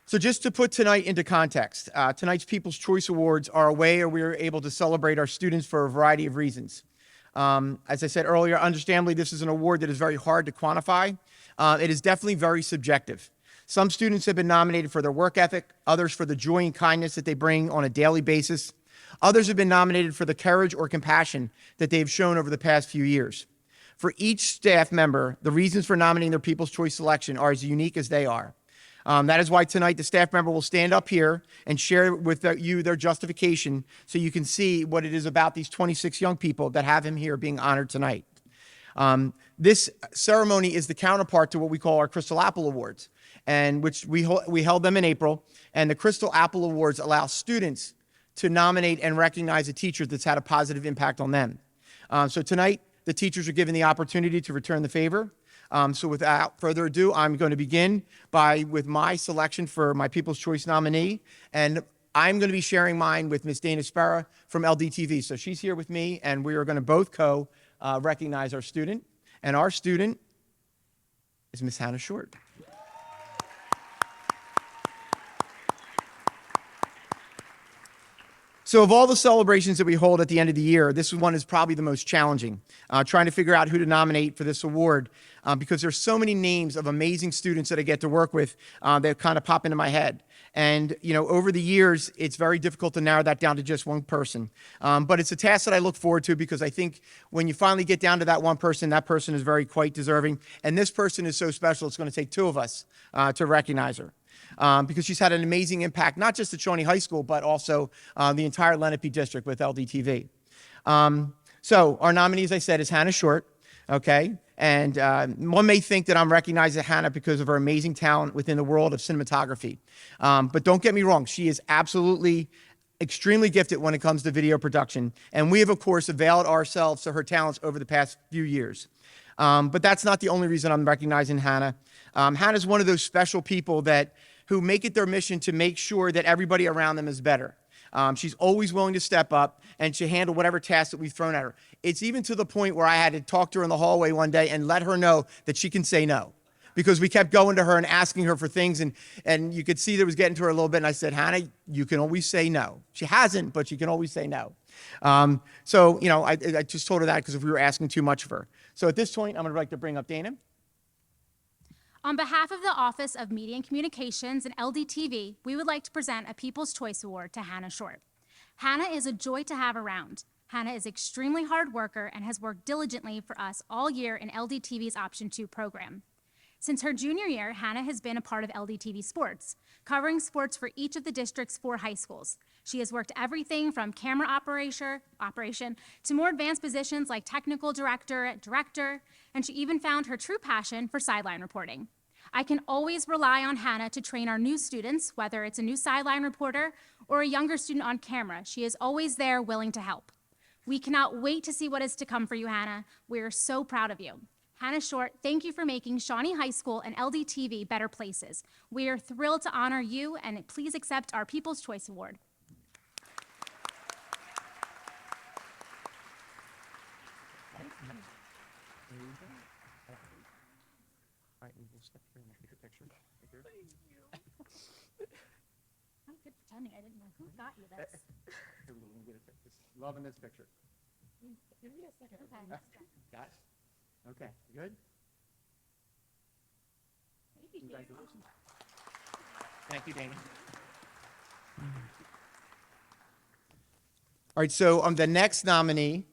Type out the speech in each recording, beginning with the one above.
So just to put tonight into context, tonight's People's Choice Awards are a way where we are able to celebrate our students for a variety of reasons. As I said earlier, understandably, this is an award that is very hard to quantify. It is definitely very subjective. Some students have been nominated for their work ethic, others for the joy and kindness that they bring on a daily basis. Others have been nominated for the courage or compassion that they've shown over the past few years. For each staff member, the reasons for nominating their People's Choice selection are as unique as they are. That is why tonight the staff member will stand up here and share with you their justification so you can see what it is about these 26 young people that have him here being honored tonight. This ceremony is the counterpart to what we call our Crystal Apple Awards, and which we held them in April. And the Crystal Apple Awards allow students to nominate and recognize a teacher that's had a positive impact on them. So tonight, the teachers are given the opportunity to return the favor. So without further ado, I'm going to begin with my selection for my People's Choice nominee. And I'm going to be sharing mine with Miss Dana Sparrow from LDTV. So she's here with me, and we are going to both recognize our student. And our student is Miss Hannah Short. So of all the celebrations that we hold at the end of the year, this one is probably the most challenging, trying to figure out who to nominate for this award, because there's so many names of amazing students that I get to work with that kind of pop into my head. And, you know, over the years, it's very difficult to narrow that down to just one person. But it's a task that I look forward to because I think when you finally get down to that one person, that person is quite deserving. And this person is so special, it's going to take two of us to recognize her. Because she's had an amazing impact, not just at Shawnee High School, but also the entire Lenape district with LDTV. So our nominee, as I said, is Hannah Short, okay? And one may think that I'm recognizing Hannah because of her amazing talent within the world of cinematography. But don't get me wrong, she is absolutely extremely gifted when it comes to video production. And we have, of course, availed ourselves to her talents over the past few years. But that's not the only reason I'm recognizing Hannah. Hannah's one of those special people who make it their mission to make sure that everybody around them is better. She's always willing to step up and to handle whatever task that we've thrown at her. It's even to the point where I had to talk to her in the hallway one day and let her know that she can say no. Because we kept going to her and asking her for things, and you could see that it was getting to her a little bit, and I said, Hannah, you can always say no. She hasn't, but she can always say no. So, you know, I just told her that because if we were asking too much of her. So at this point, I'm going to like to bring up Dana. On behalf of the Office of Media and Communications and LDTV, we would like to present a People's Choice Award to Hannah Short. Hannah is a joy to have around. Hannah is extremely hard worker and has worked diligently for us all year in LDTV's Option 2 program. Since her junior year, Hannah has been a part of LDTV sports, covering sports for each of the district's 4 high schools. She has worked everything from camera operation to more advanced positions like technical director, and she even found her true passion for sideline reporting. I can always rely on Hannah to train our new students, whether it's a new sideline reporter or a younger student on camera. She is always there willing to help. We cannot wait to see what is to come for you, Hannah. We are so proud of you. Hannah Short, thank you for making Shawnee High School and LDTV better places. We are thrilled to honor you, and please accept our People's Choice Award. I'm good pretending I didn't know who got you this. Loving this picture. Give me a second. Okay. Got it? Okay, good? Congratulations. Thank you, Dana. All right, so the next nominee,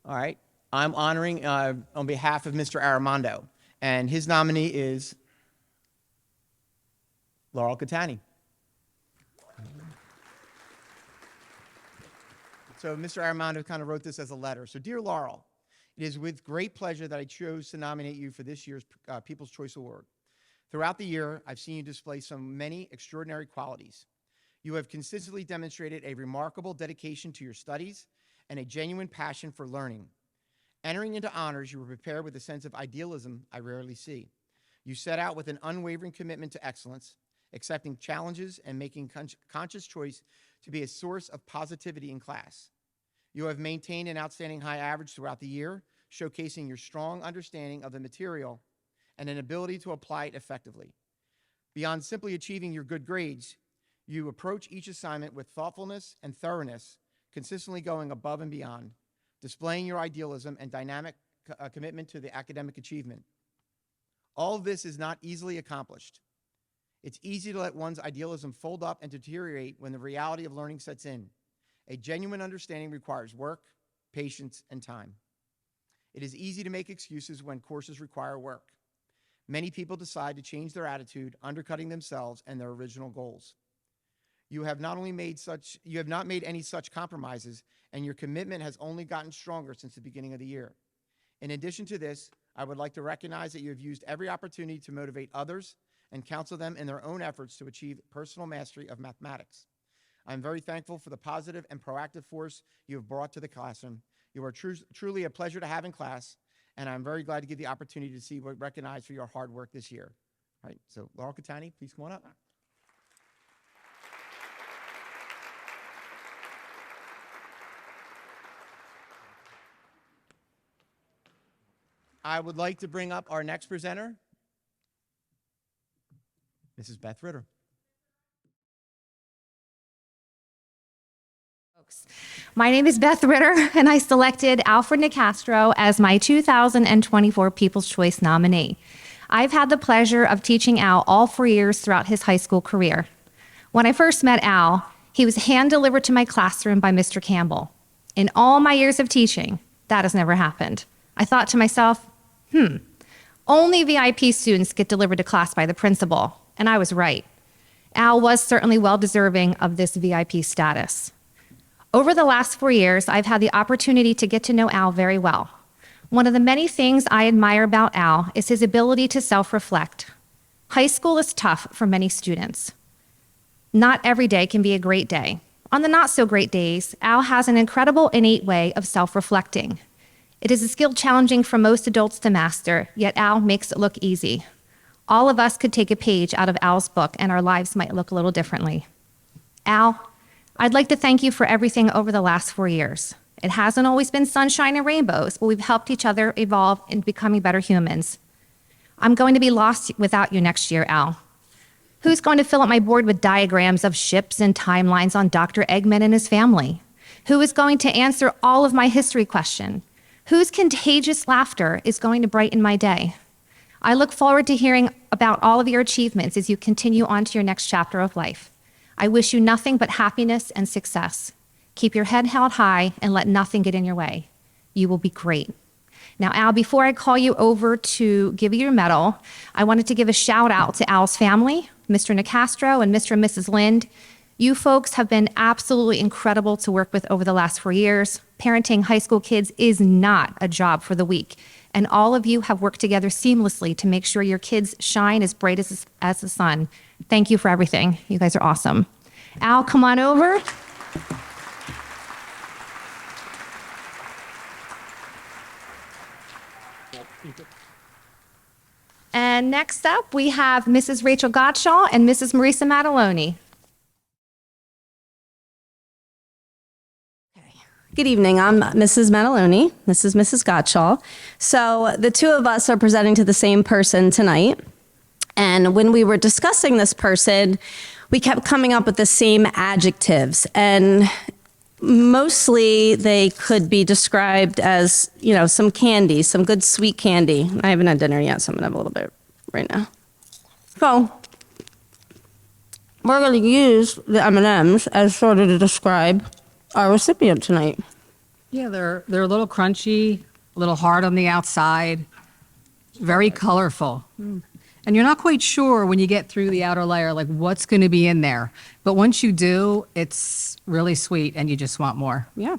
all right, I'm honoring on behalf of Mr. Armando, and his nominee is Laurel Catani. So Mr. Armando kind of wrote this as a letter. So, dear Laurel, it is with great pleasure that I chose to nominate you for this year's People's Choice Award. Throughout the year, I've seen you display so many extraordinary qualities. You have consistently demonstrated a remarkable dedication to your studies and a genuine passion for learning. Entering into honors, you were prepared with a sense of idealism I rarely see. You set out with an unwavering commitment to excellence, accepting challenges and making conscious choice to be a source of positivity in class. You have maintained an outstanding high average throughout the year, showcasing your strong understanding of the material and an ability to apply it effectively. Beyond simply achieving your good grades, you approach each assignment with thoughtfulness and thoroughness, consistently going above and beyond, displaying your idealism and dynamic commitment to the academic achievement. All of this is not easily accomplished. It's easy to let one's idealism fold up and deteriorate when the reality of learning sets in. A genuine understanding requires work, patience, and time. It is easy to make excuses when courses require work. Many people decide to change their attitude, undercutting themselves and their original goals. You have not made any such compromises, and your commitment has only gotten stronger since the beginning of the year. In addition to this, I would like to recognize that you have used every opportunity to motivate others and counsel them in their own efforts to achieve personal mastery of mathematics. I'm very thankful for the positive and proactive force you have brought to the classroom. You are truly a pleasure to have in class, and I'm very glad to get the opportunity to see you recognized for your hard work this year. All right, so Laurel Catani, please come on up. I would like to bring up our next presenter, Mrs. Beth Ritter. My name is Beth Ritter, and I selected Alfred Nicastro as my 2024 People's Choice nominee. I've had the pleasure of teaching Al all 4 years throughout his high school career. When I first met Al, he was hand-delivered to my classroom by Mr. Campbell. In all my years of teaching, that has never happened. I thought to myself, only VIP students get delivered to class by the principal, and I was right. Al was certainly well-deserving of this VIP status. Over the last 4 years, I've had the opportunity to get to know Al very well. One of the many things I admire about Al is his ability to self-reflect. High school is tough for many students. Not every day can be a great day. On the not-so-great days, Al has an incredible innate way of self-reflecting. It is a skill challenging for most adults to master, yet Al makes it look easy. All of us could take a page out of Al's book, and our lives might look a little differently. Al, I'd like to thank you for everything over the last 4 years. It hasn't always been sunshine and rainbows, but we've helped each other evolve into becoming better humans. I'm going to be lost without you next year, Al. Who's going to fill up my board with diagrams of ships and timelines on Dr. Eggman and his family? Who is going to answer all of my history questions? Whose contagious laughter is going to brighten my day? I look forward to hearing about all of your achievements as you continue on to your next chapter of life. I wish you nothing but happiness and success. Keep your head held high and let nothing get in your way. You will be great. Now, Al, before I call you over to give you your medal, I wanted to give a shout out to Al's family, Mr. Nicastro and Mr. and Mrs. Lind. You folks have been absolutely incredible to work with over the last 4 years. Parenting high school kids is not a job for the weak, and all of you have worked together seamlessly to make sure your kids shine as bright as the sun. Thank you for everything. You guys are awesome. Al, come on over. And next up, we have Mrs. Rachel Gottschall and Mrs. Marisa Mataloni. Good evening. I'm Mrs. Mataloni. This is Mrs. Gottschall. So the two of us are presenting to the same person tonight. And when we were discussing this person, we kept coming up with the same adjectives. And mostly they could be described as, you know, some candy, some good sweet candy. I haven't had dinner yet, so I'm going to have a little bit right now. So we're going to use the M&Ms as sort of to describe our recipient tonight. Yeah, they're a little crunchy, a little hard on the outside, very colorful. And you're not quite sure when you get through the outer layer, like what's going to be in there. But once you do, it's really sweet and you just want more. Yeah.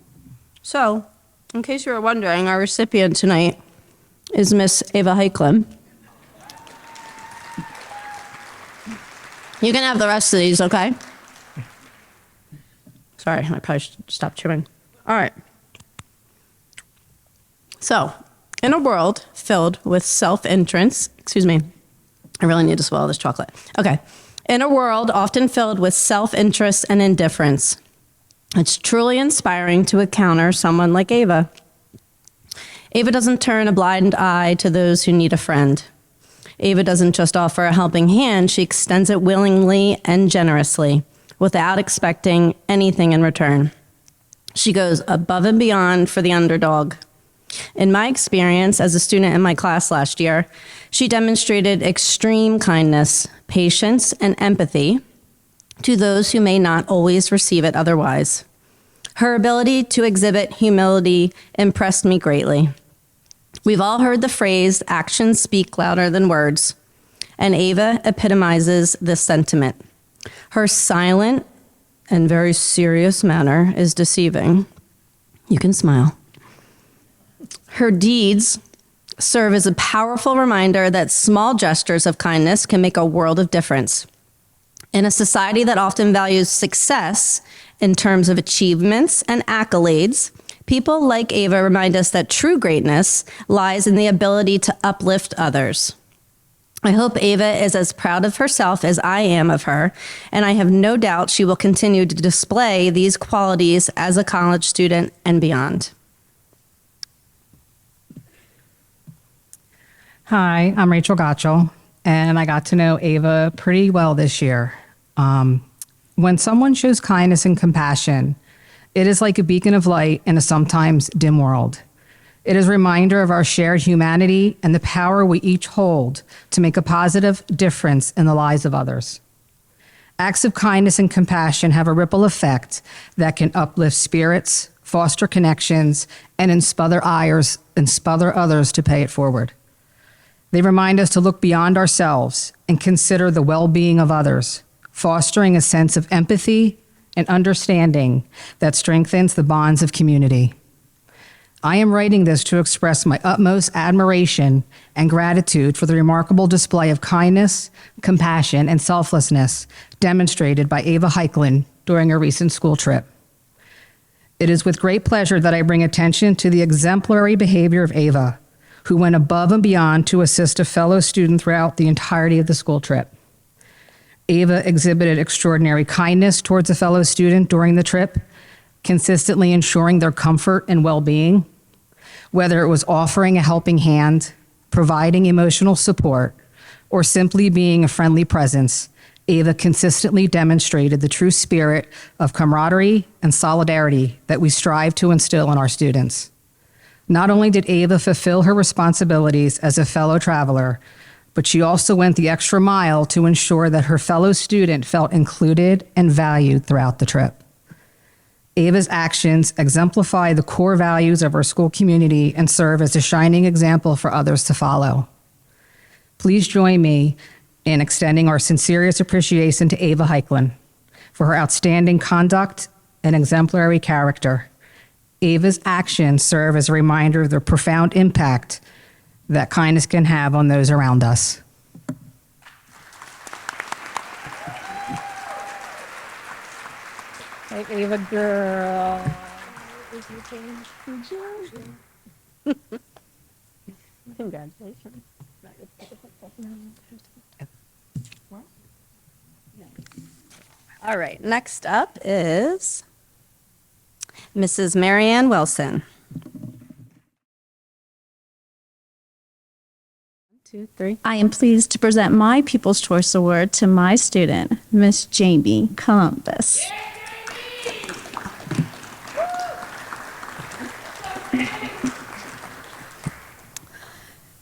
So, in case you were wondering, our recipient tonight is Miss Ava Heiklin. You can have the rest of these, okay? Sorry, I probably should stop chewing. All right. So, in a world filled with self-interest, excuse me, I really need to swallow this chocolate. Okay. In a world often filled with self-interest and indifference, it's truly inspiring to encounter someone like Ava. Ava doesn't turn a blind eye to those who need a friend. Ava doesn't just offer a helping hand, she extends it willingly and generously without expecting anything in return. She goes above and beyond for the underdog. In my experience as a student in my class last year, she demonstrated extreme kindness, patience, and empathy to those who may not always receive it otherwise. Her ability to exhibit humility impressed me greatly. We've all heard the phrase, actions speak louder than words, and Ava epitomizes this sentiment. Her silent and very serious manner is deceiving. You can smile. Her deeds serve as a powerful reminder that small gestures of kindness can make a world of difference. In a society that often values success in terms of achievements and accolades, people like Ava remind us that true greatness lies in the ability to uplift others. I hope Ava is as proud of herself as I am of her, and I have no doubt she will continue to display these qualities as a college student and beyond. Hi, I'm Rachel Gottschall, and I got to know Ava pretty well this year. When someone shows kindness and compassion, it is like a beacon of light in a sometimes dim world. It is a reminder of our shared humanity and the power we each hold to make a positive difference in the lives of others. Acts of kindness and compassion have a ripple effect that can uplift spirits, foster connections, and inspire others to pay it forward. They remind us to look beyond ourselves and consider the well-being of others, fostering a sense of empathy and understanding that strengthens the bonds of community. I am writing this to express my utmost admiration and gratitude for the remarkable display of kindness, compassion, and selflessness demonstrated by Ava Heiklin during a recent school trip. It is with great pleasure that I bring attention to the exemplary behavior of Ava, who went above and beyond to assist a fellow student throughout the entirety of the school trip. Ava exhibited extraordinary kindness towards a fellow student during the trip, consistently ensuring their comfort and well-being. Whether it was offering a helping hand, providing emotional support, or simply being a friendly presence, Ava consistently demonstrated the true spirit of camaraderie and solidarity that we strive to instill in our students. Not only did Ava fulfill her responsibilities as a fellow traveler, but she also went the extra mile to ensure that her fellow student felt included and valued throughout the trip. Ava's actions exemplify the core values of our school community and serve as a shining example for others to follow. Please join me in extending our sincerest appreciation to Ava Heiklin for her outstanding conduct and exemplary character. Ava's actions serve as a reminder of the profound impact that kindness can have on those around us. Hey, Ava girl. Congratulations. All right, next up is Mrs. Marianne Wilson. 2, 3. I am pleased to present my People's Choice Award to my student, Miss Jamie Columbus.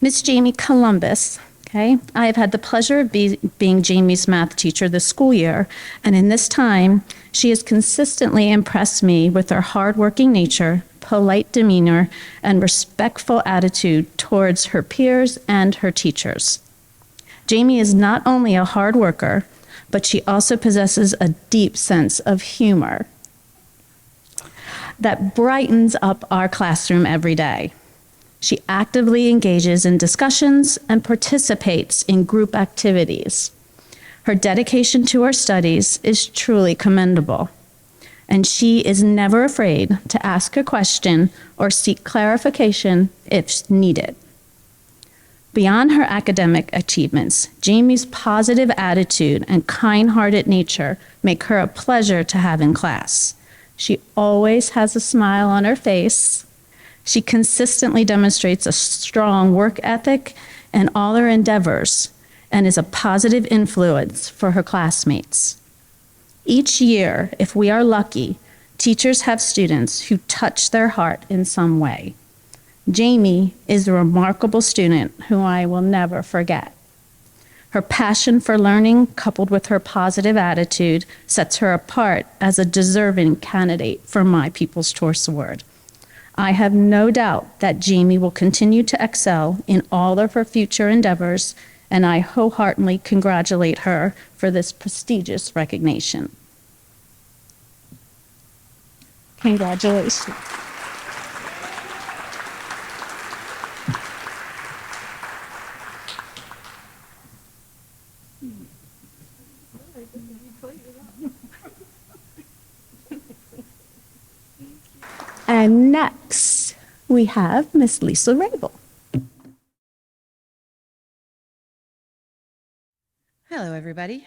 Miss Jamie Columbus, okay, I have had the pleasure of being Jamie's math teacher this school year, and in this time, she has consistently impressed me with her hardworking nature, polite demeanor, and respectful attitude towards her peers and her teachers. Jamie is not only a hard worker, but she also possesses a deep sense of humor that brightens up our classroom every day. She actively engages in discussions and participates in group activities. Her dedication to her studies is truly commendable, and she is never afraid to ask a question or seek clarification if needed. Beyond her academic achievements, Jamie's positive attitude and kind-hearted nature make her a pleasure to have in class. She always has a smile on her face. She consistently demonstrates a strong work ethic in all her endeavors and is a positive influence for her classmates. Each year, if we are lucky, teachers have students who touch their heart in some way. Jamie is a remarkable student who I will never forget. Her passion for learning, coupled with her positive attitude, sets her apart as a deserving candidate for my People's Choice Award. I have no doubt that Jamie will continue to excel in all of her future endeavors, and I wholeheartedly congratulate her for this prestigious recognition. Congratulations. And next, we have Miss Lisa Rabel. Hello, everybody.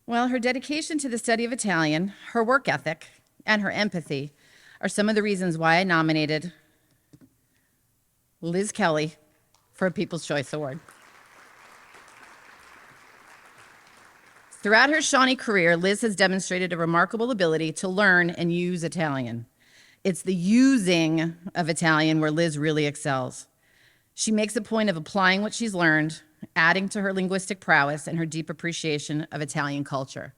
Well, her dedication to the study of Italian, her work ethic, and her empathy are some of the reasons why I nominated Liz Kelly for a People's Choice Award. Throughout her Shawnee career, Liz has demonstrated a remarkable ability to learn and use Italian. It's the using of Italian where Liz really excels. She makes a point of applying what she's learned, adding to her linguistic prowess and her deep appreciation of Italian culture.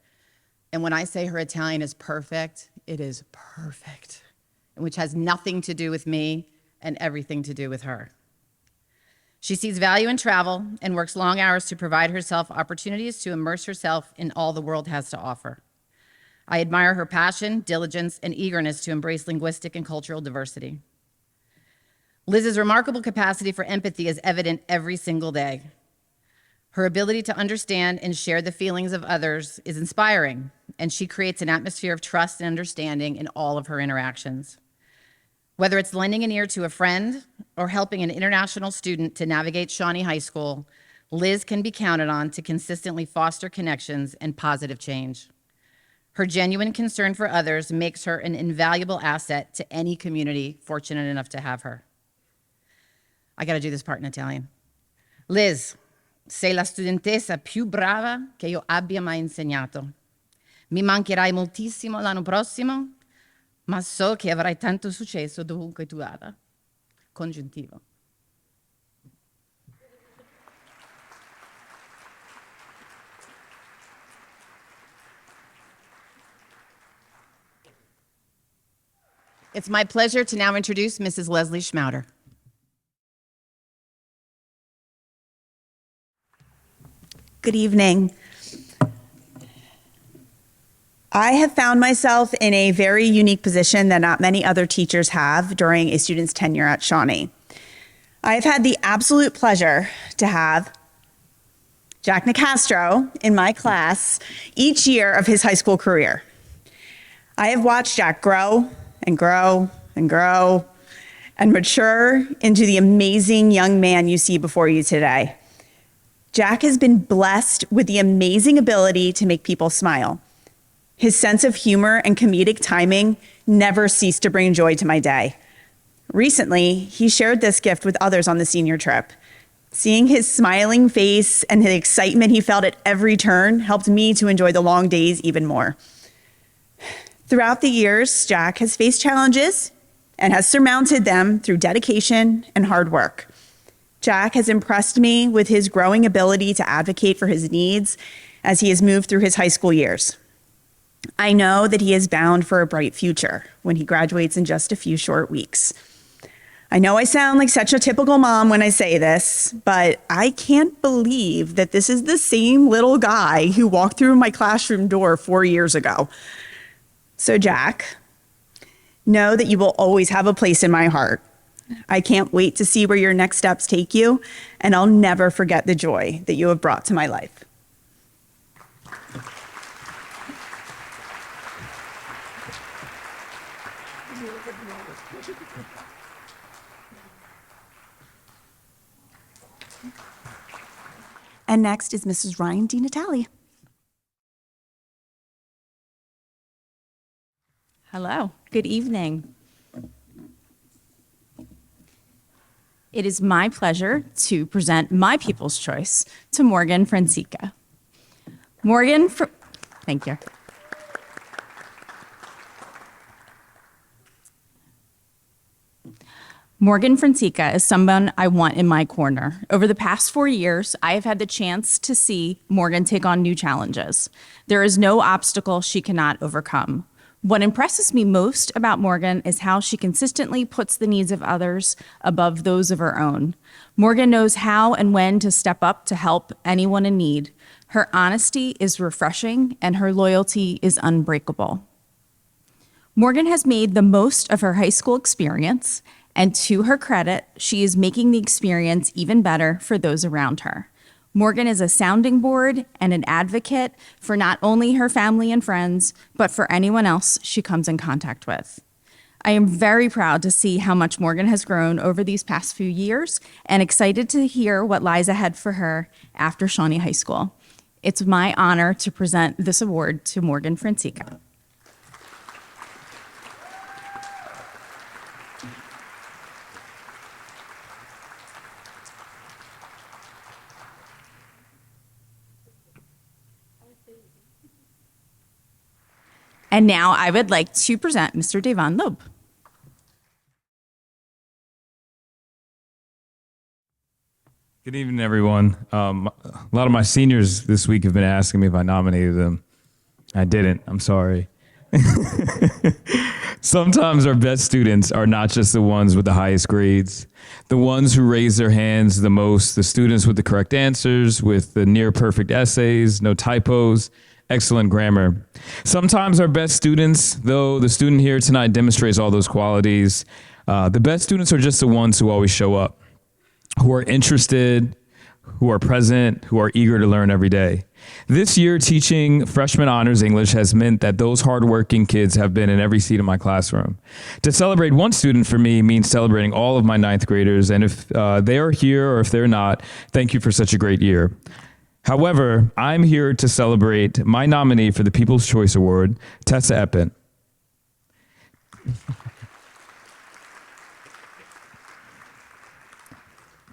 And when I say her Italian is perfect, it is perfect, which has nothing to do with me and everything to do with her. She sees value in travel and works long hours to provide herself opportunities to immerse herself in all the world has to offer. I admire her passion, diligence, and eagerness to embrace linguistic and cultural diversity. Liz's remarkable capacity for empathy is evident every single day. Her ability to understand and share the feelings of others is inspiring, and she creates an atmosphere of trust and understanding in all of her interactions. Whether it's lending an ear to a friend or helping an international student to navigate Shawnee High School, Liz can be counted on to consistently foster connections and positive change. Her genuine concern for others makes her an invaluable asset to any community fortunate enough to have her. I gotta do this part in Italian. Liz, sei la studentessa più brava che io abbia mai insegnato. Mi mancherai moltissimo l'anno prossimo, ma so che avrai tanto successo dovunque tu vada. Congiuntivo. It's my pleasure to now introduce Mrs. Leslie Schmauder. Good evening. I have found myself in a very unique position that not many other teachers have during a student's tenure at Shawnee. I have had the absolute pleasure to have Jack Nicastro in my class each year of his high school career. I have watched Jack grow and grow and grow and mature into the amazing young man you see before you today. Jack has been blessed with the amazing ability to make people smile. His sense of humor and comedic timing never ceased to bring joy to my day. Recently, he shared this gift with others on the senior trip. Seeing his smiling face and the excitement he felt at every turn helped me to enjoy the long days even more. Throughout the years, Jack has faced challenges and has surmounted them through dedication and hard work. Jack has impressed me with his growing ability to advocate for his needs as he has moved through his high school years. I know that he is bound for a bright future when he graduates in just a few short weeks. I know I sound like such a typical mom when I say this, but I can't believe that this is the same little guy who walked through my classroom door 4 years ago. So Jack, know that you will always have a place in my heart. I can't wait to see where your next steps take you, and I'll never forget the joy that you have brought to my life. And next is Mrs. Ryan DiNatale. Hello, good evening. It is my pleasure to present my People's Choice to Morgan Francica. Thank you. Morgan Francica is someone I want in my corner. Over the past 4 years, I have had the chance to see Morgan take on new challenges. There is no obstacle she cannot overcome. What impresses me most about Morgan is how she consistently puts the needs of others above those of her own. Morgan knows how and when to step up to help anyone in need. Her honesty is refreshing and her loyalty is unbreakable. Morgan has made the most of her high school experience, and to her credit, she is making the experience even better for those around her. Morgan is a sounding board and an advocate for not only her family and friends, but for anyone else she comes in contact with. I am very proud to see how much Morgan has grown over these past few years and excited to hear what lies ahead for her after Shawnee High School. It's my honor to present this award to Morgan Francica. And now I would like to present Mr. Devon Loeb. Good evening, everyone. A lot of my seniors this week have been asking me if I nominated them. I didn't. I'm sorry. Sometimes our best students are not just the ones with the highest grades, the ones who raise their hands the most, the students with the correct answers, with the near perfect essays, no typos, excellent grammar. Sometimes our best students, though the student here tonight demonstrates all those qualities, the best students are just the ones who always show up, who are interested, who are present, who are eager to learn every day. This year, teaching freshman honors English has meant that those hardworking kids have been in every seat of my classroom. To celebrate one student for me means celebrating all of my ninth graders, and if they are here or if they're not, thank you for such a great year. However, I'm here to celebrate my nominee for the People's Choice Award, Tessa Eppen.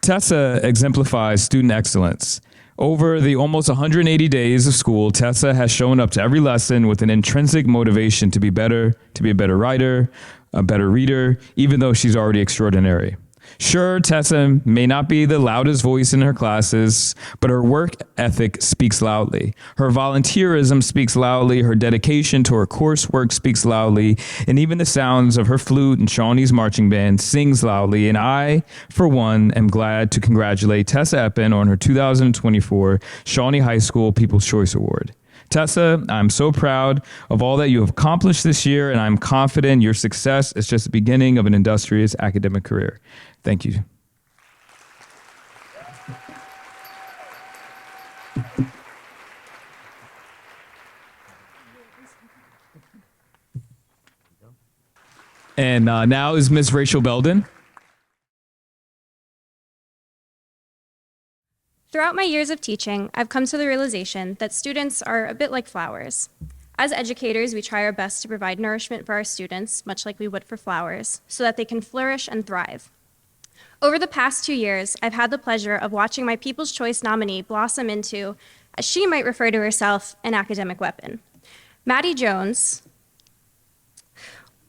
Tessa exemplifies student excellence. Over the almost 180 days of school, Tessa has shown up to every lesson with an intrinsic motivation to be better, to be a better writer, a better reader, even though she's already extraordinary. Sure, Tessa may not be the loudest voice in her classes, but her work ethic speaks loudly. Her volunteerism speaks loudly, her dedication to her coursework speaks loudly, and even the sounds of her flute and Shawnee's marching band sings loudly. And I, for one, am glad to congratulate Tessa Eppen on her 2024 Shawnee High School People's Choice Award. Tessa, I'm so proud of all that you have accomplished this year, and I'm confident your success is just the beginning of an industrious academic career. Thank you. And now is Ms. Rachel Belden. Throughout my years of teaching, I've come to the realization that students are a bit like flowers. As educators, we try our best to provide nourishment for our students, much like we would for flowers, so that they can flourish and thrive. Over the past 2 years, I've had the pleasure of watching my People's Choice nominee blossom into, as she might refer to herself, an academic weapon. Maddie Jones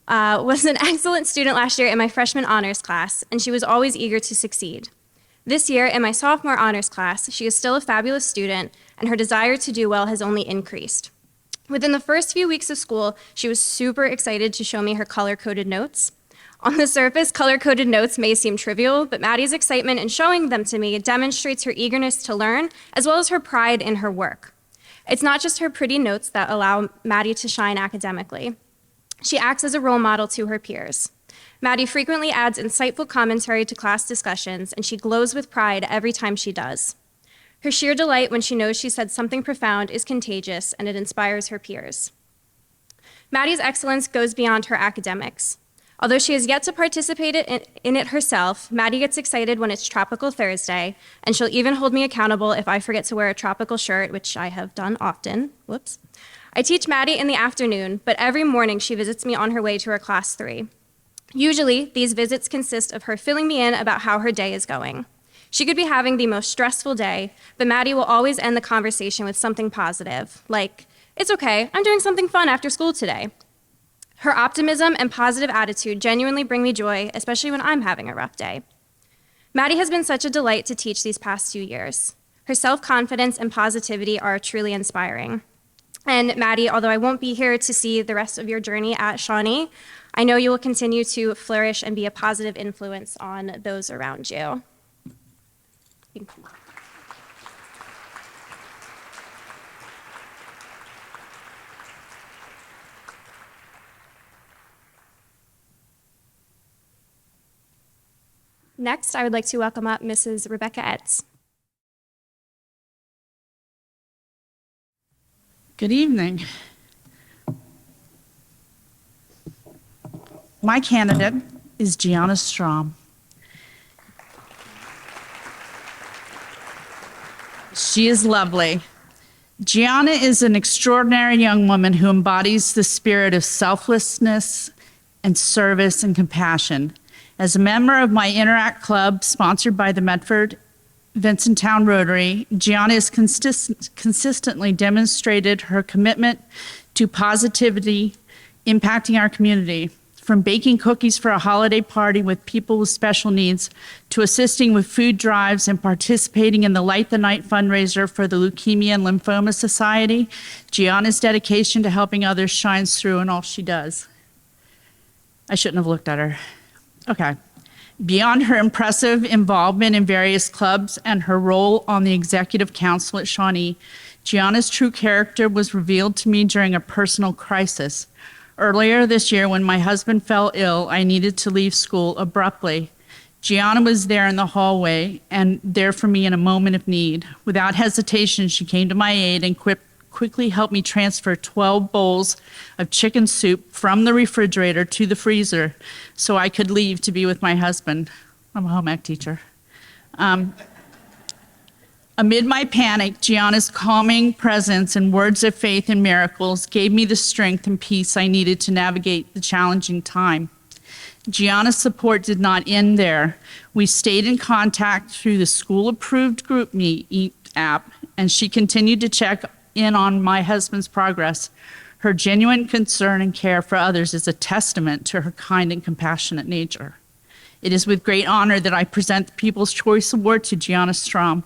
was an excellent student last year in my freshman honors class, and she was always eager to succeed. This year, in my sophomore honors class, she is still a fabulous student, and her desire to do well has only increased. Within the first few weeks of school, she was super excited to show me her color-coded notes. On the surface, color-coded notes may seem trivial, but Maddie's excitement in showing them to me demonstrates her eagerness to learn, as well as her pride in her work. It's not just her pretty notes that allow Maddie to shine academically. She acts as a role model to her peers. Maddie frequently adds insightful commentary to class discussions, and she glows with pride every time she does. Her sheer delight when she knows she said something profound is contagious, and it inspires her peers. Maddie's excellence goes beyond her academics. Although she has yet to participate in it herself, Maddie gets excited when it's Tropical Thursday, and she'll even hold me accountable if I forget to wear a tropical shirt, which I have done often. Whoops. I teach Maddie in the afternoon, but every morning she visits me on her way to her class 3. Usually, these visits consist of her filling me in about how her day is going. She could be having the most stressful day, but Maddie will always end the conversation with something positive, like, "It's okay, I'm doing something fun after school today." Her optimism and positive attitude genuinely bring me joy, especially when I'm having a rough day. Maddie has been such a delight to teach these past 2 years. Her self-confidence and positivity are truly inspiring. And Maddie, although I won't be here to see the rest of your journey at Shawnee, I know you will continue to flourish and be a positive influence on those around you. Next, I would like to welcome up Mrs. Rebecca Etz. Good evening. My candidate is Gianna Strom. She is lovely. Gianna is an extraordinary young woman who embodies the spirit of selflessness and service and compassion. As a member of my Interact Club, sponsored by the Medford Vincenttown Rotary, Gianna has consistently demonstrated her commitment to positivity impacting our community. From baking cookies for a holiday party with people with special needs, to assisting with food drives and participating in the Light the Night fundraiser for the Leukemia and Lymphoma Society, Gianna's dedication to helping others shines through in all she does. I shouldn't have looked at her. Okay. Beyond her impressive involvement in various clubs and her role on the executive council at Shawnee, Gianna's true character was revealed to me during a personal crisis. Earlier this year, when my husband fell ill, I needed to leave school abruptly. Gianna was there in the hallway and there for me in a moment of need. Without hesitation, she came to my aid and quickly helped me transfer 12 bowls of chicken soup from the refrigerator to the freezer so I could leave to be with my husband. I'm a home ec teacher. Amid my panic, Gianna's calming presence and words of faith and miracles gave me the strength and peace I needed to navigate the challenging time. Gianna's support did not end there. We stayed in contact through the school-approved GroupMe app, and she continued to check in on my husband's progress. Her genuine concern and care for others is a testament to her kind and compassionate nature. It is with great honor that I present the People's Choice Award to Gianna Strom.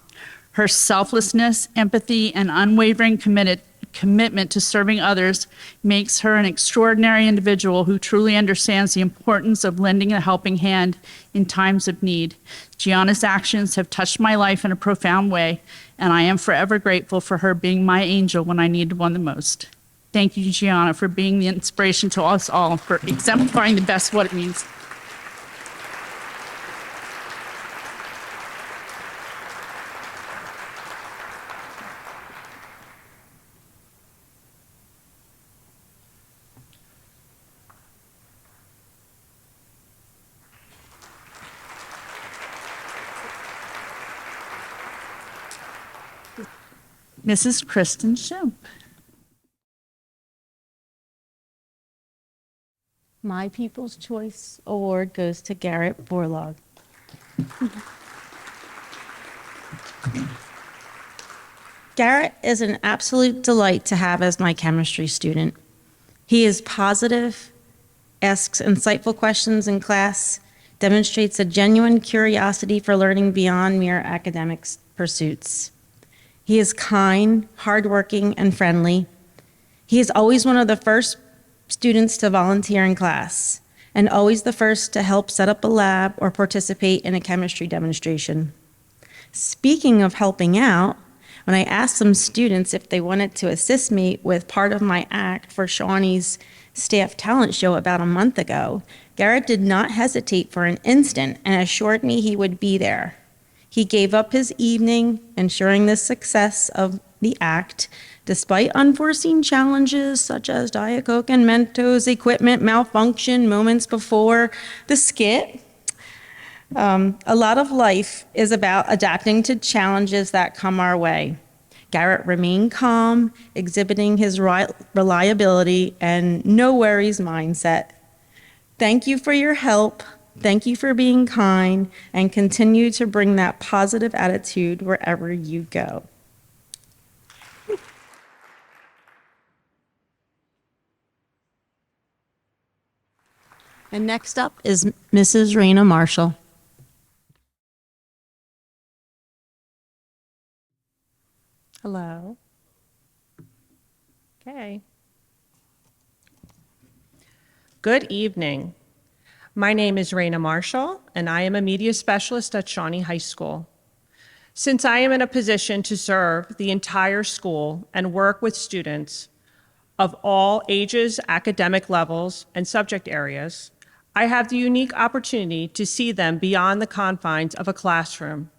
Her selflessness, empathy, and unwavering commitment to serving others makes her an extraordinary individual who truly understands the importance of lending a helping hand in times of need. Gianna's actions have touched my life in a profound way, and I am forever grateful for her being my angel when I needed one the most. Thank you, Gianna, for being the inspiration to us all, for exemplifying the best what it means. Mrs. Kristen Shimp. My People's Choice Award goes to Garrett Borlaug. Garrett is an absolute delight to have as my chemistry student. He is positive, asks insightful questions in class, demonstrates a genuine curiosity for learning beyond mere academic pursuits. He is kind, hardworking, and friendly. He is always one of the first students to volunteer in class, and always the first to help set up a lab or participate in a chemistry demonstration. Speaking of helping out, when I asked some students if they wanted to assist me with part of my act for Shawnee's staff talent show about a month ago, Garrett did not hesitate for an instant and assured me he would be there. He gave up his evening, ensuring the success of the act, despite unforeseen challenges such as Diet Coke and Mentos equipment malfunction moments before the skit. A lot of life is about adapting to challenges that come our way. Garrett remained calm, exhibiting his reliability and no worries mindset. Thank you for your help. Thank you for being kind and continue to bring that positive attitude wherever you go. And next up is Mrs. Raina Marshall. Hello. Okay. Good evening. My name is Raina Marshall, and I am a media specialist at Shawnee High School. Since I am in a position to serve the entire school and work with students of all ages, academic levels, and subject areas, I have the unique opportunity to see them beyond the confines of a classroom.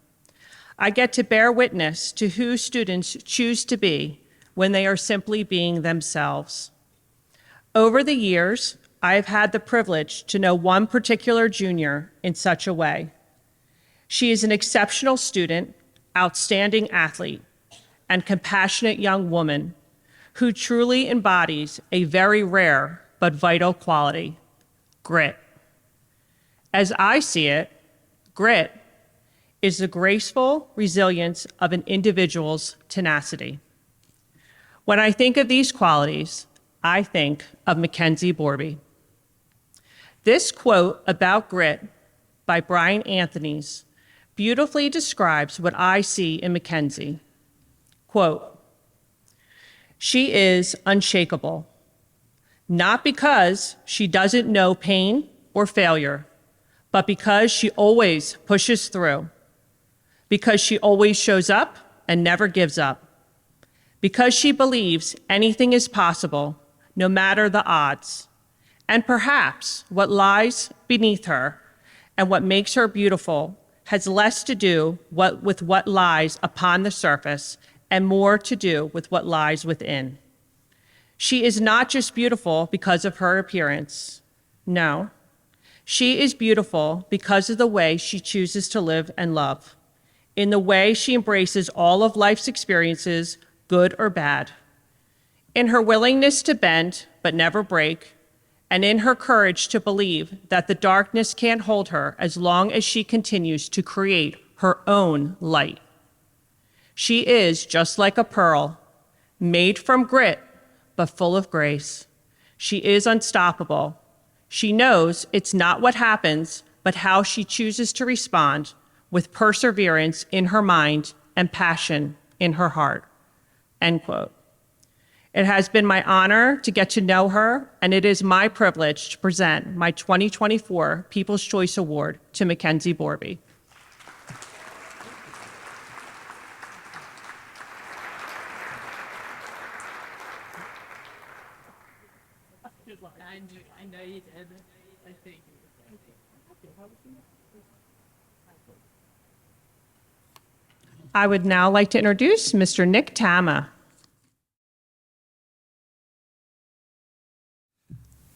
I get to bear witness to who students choose to be when they are simply being themselves. Over the years, I have had the privilege to know one particular junior in such a way. She is an exceptional student, outstanding athlete, and compassionate young woman who truly embodies a very rare but vital quality, grit. As I see it, grit is the graceful resilience of an individual's tenacity. When I think of these qualities, I think of Mackenzie Borby. This quote about grit by Brian Anthony's beautifully describes what I see in Mackenzie. Quote, "She is unshakable, not because she doesn't know pain or failure, but because she always pushes through, because she always shows up and never gives up, because she believes anything is possible, no matter the odds. And perhaps what lies beneath her and what makes her beautiful has less to do with what lies upon the surface and more to do with what lies within. She is not just beautiful because of her appearance. No, she is beautiful because of the way she chooses to live and love, in the way she embraces all of life's experiences, good or bad, in her willingness to bend but never break, and in her courage to believe that the darkness can't hold her as long as she continues to create her own light. She is just like a pearl, made from grit, but full of grace. She is unstoppable. She knows it's not what happens, but how she chooses to respond with perseverance in her mind and passion in her heart." End quote. It has been my honor to get to know her, and it is my privilege to present my 2024 People's Choice Award to Mackenzie Borby. I would now like to introduce Mr. Nick Tama.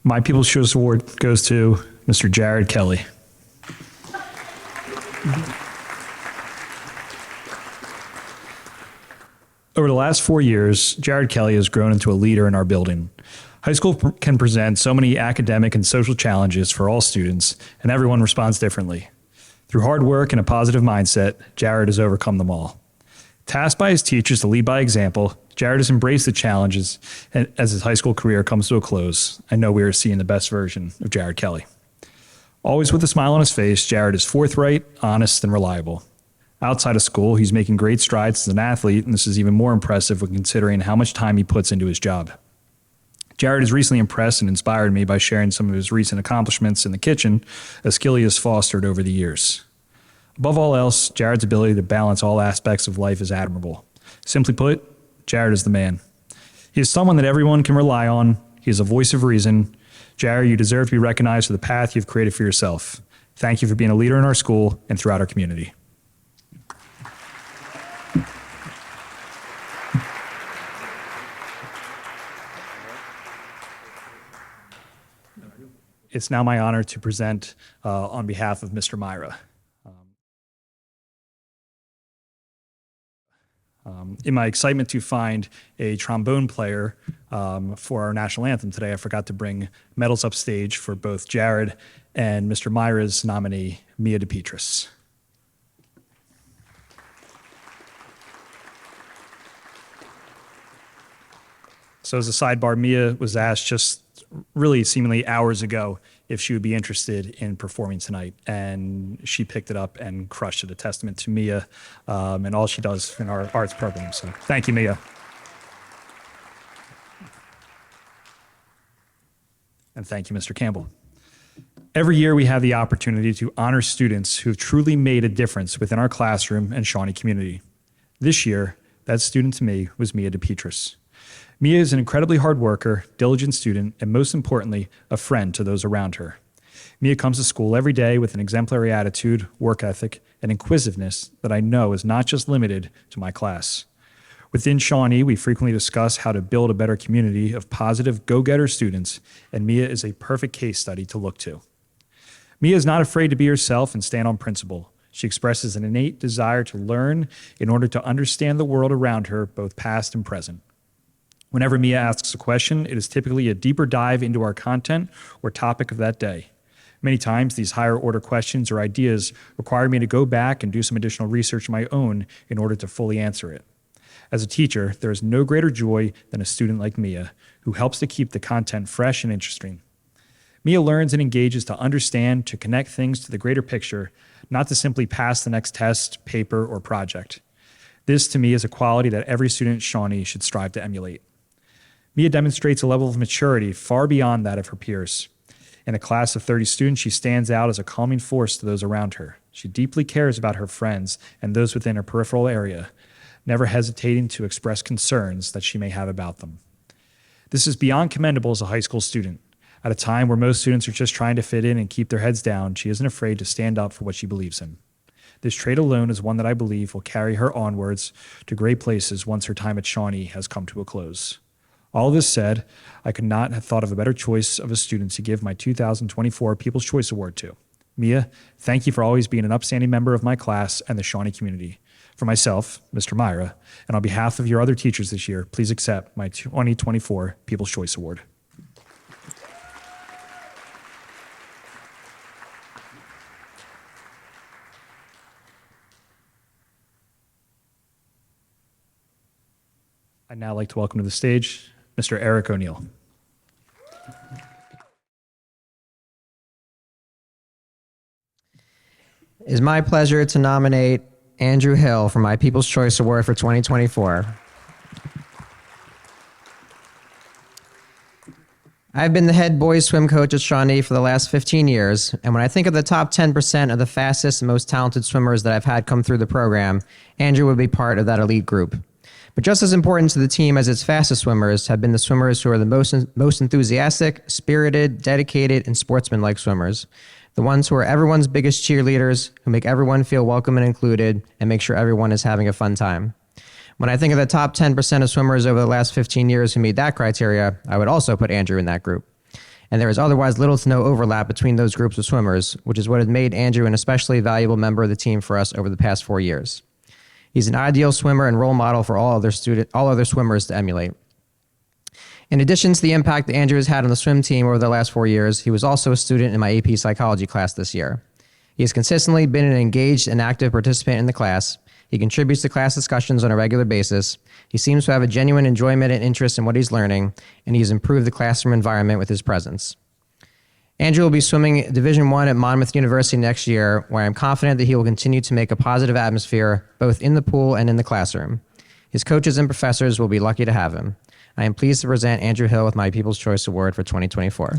My People's Choice Award goes to Mr. Jared Kelly. Over the last 4 years, Jared Kelly has grown into a leader in our building. High school can present so many academic and social challenges for all students, and everyone responds differently. Through hard work and a positive mindset, Jared has overcome them all. Tasked by his teachers to lead by example, Jared has embraced the challenges as his high school career comes to a close. I know we are seeing the best version of Jared Kelly. Always with a smile on his face, Jared is forthright, honest, and reliable. Outside of school, he's making great strides as an athlete, and this is even more impressive when considering how much time he puts into his job. Jared has recently impressed and inspired me by sharing some of his recent accomplishments in the kitchen, a skill he has fostered over the years. Above all else, Jared's ability to balance all aspects of life is admirable. Simply put, Jared is the man. He is someone that everyone can rely on. He is a voice of reason. Jared, you deserve to be recognized for the path you've created for yourself. Thank you for being a leader in our school and throughout our community. It's now my honor to present on behalf of Mr. Myra. In my excitement to find a trombone player for our national anthem today, I forgot to bring medals upstage for both Jared and Mr. Myra's nominee, Mia DePetris. So as a sidebar, Mia was asked just really seemingly hours ago if she would be interested in performing tonight, and she picked it up and crushed it, a testament to Mia and all she does in our arts program. So thank you, Mia. And thank you, Mr. Campbell. Every year we have the opportunity to honor students who have truly made a difference within our classroom and Shawnee community. This year, that student to me was Mia DePetris. Mia is an incredibly hard worker, diligent student, and most importantly, a friend to those around her. Mia comes to school every day with an exemplary attitude, work ethic, and inquisitiveness that I know is not just limited to my class. Within Shawnee, we frequently discuss how to build a better community of positive, go-getter students, and Mia is a perfect case study to look to. Mia is not afraid to be herself and stand on principle. She expresses an innate desire to learn in order to understand the world around her, both past and present. Whenever Mia asks a question, it is typically a deeper dive into our content or topic of that day. Many times, these higher order questions or ideas require me to go back and do some additional research of my own in order to fully answer it. As a teacher, there is no greater joy than a student like Mia, who helps to keep the content fresh and interesting. Mia learns and engages to understand, to connect things to the greater picture, not to simply pass the next test, paper, or project. This, to me, is a quality that every student at Shawnee should strive to emulate. Mia demonstrates a level of maturity far beyond that of her peers. In a class of 30 students, she stands out as a calming force to those around her. She deeply cares about her friends and those within her peripheral area, never hesitating to express concerns that she may have about them. This is beyond commendable as a high school student. At a time where most students are just trying to fit in and keep their heads down, she isn't afraid to stand up for what she believes in. This trait alone is one that I believe will carry her onwards to great places once her time at Shawnee has come to a close. All this said, I could not have thought of a better choice of a student to give my 2024 People's Choice Award to. Mia, thank you for always being an upstanding member of my class and the Shawnee community. For myself, Mr. Myra, and on behalf of your other teachers this year, please accept my 2024 People's Choice Award. I'd now like to welcome to the stage Mr. Eric O'Neill. It is my pleasure to nominate Andrew Hill for my People's Choice Award for 2024. I've been the head boys swim coach at Shawnee for the last 15 years, and when I think of the top 10% of the fastest and most talented swimmers that I've had come through the program, Andrew would be part of that elite group. But just as important to the team as its fastest swimmers have been the swimmers who are the most enthusiastic, spirited, dedicated, and sportsmanlike swimmers. The ones who are everyone's biggest cheerleaders, who make everyone feel welcome and included, and make sure everyone is having a fun time. When I think of the top 10% of swimmers over the last 15 years who meet that criteria, I would also put Andrew in that group. And there is otherwise little to no overlap between those groups of swimmers, which is what has made Andrew an especially valuable member of the team for us over the past 4 years. He's an ideal swimmer and role model for all other swimmers to emulate. In addition to the impact that Andrew has had on the swim team over the last 4 years, he was also a student in my AP psychology class this year. He has consistently been an engaged and active participant in the class. He contributes to class discussions on a regular basis. He seems to have a genuine enjoyment and interest in what he's learning, and he has improved the classroom environment with his presence. Andrew will be swimming Division I at Monmouth University next year, where I'm confident that he will continue to make a positive atmosphere both in the pool and in the classroom. His coaches and professors will be lucky to have him. I am pleased to present Andrew Hill with my People's Choice Award for 2024.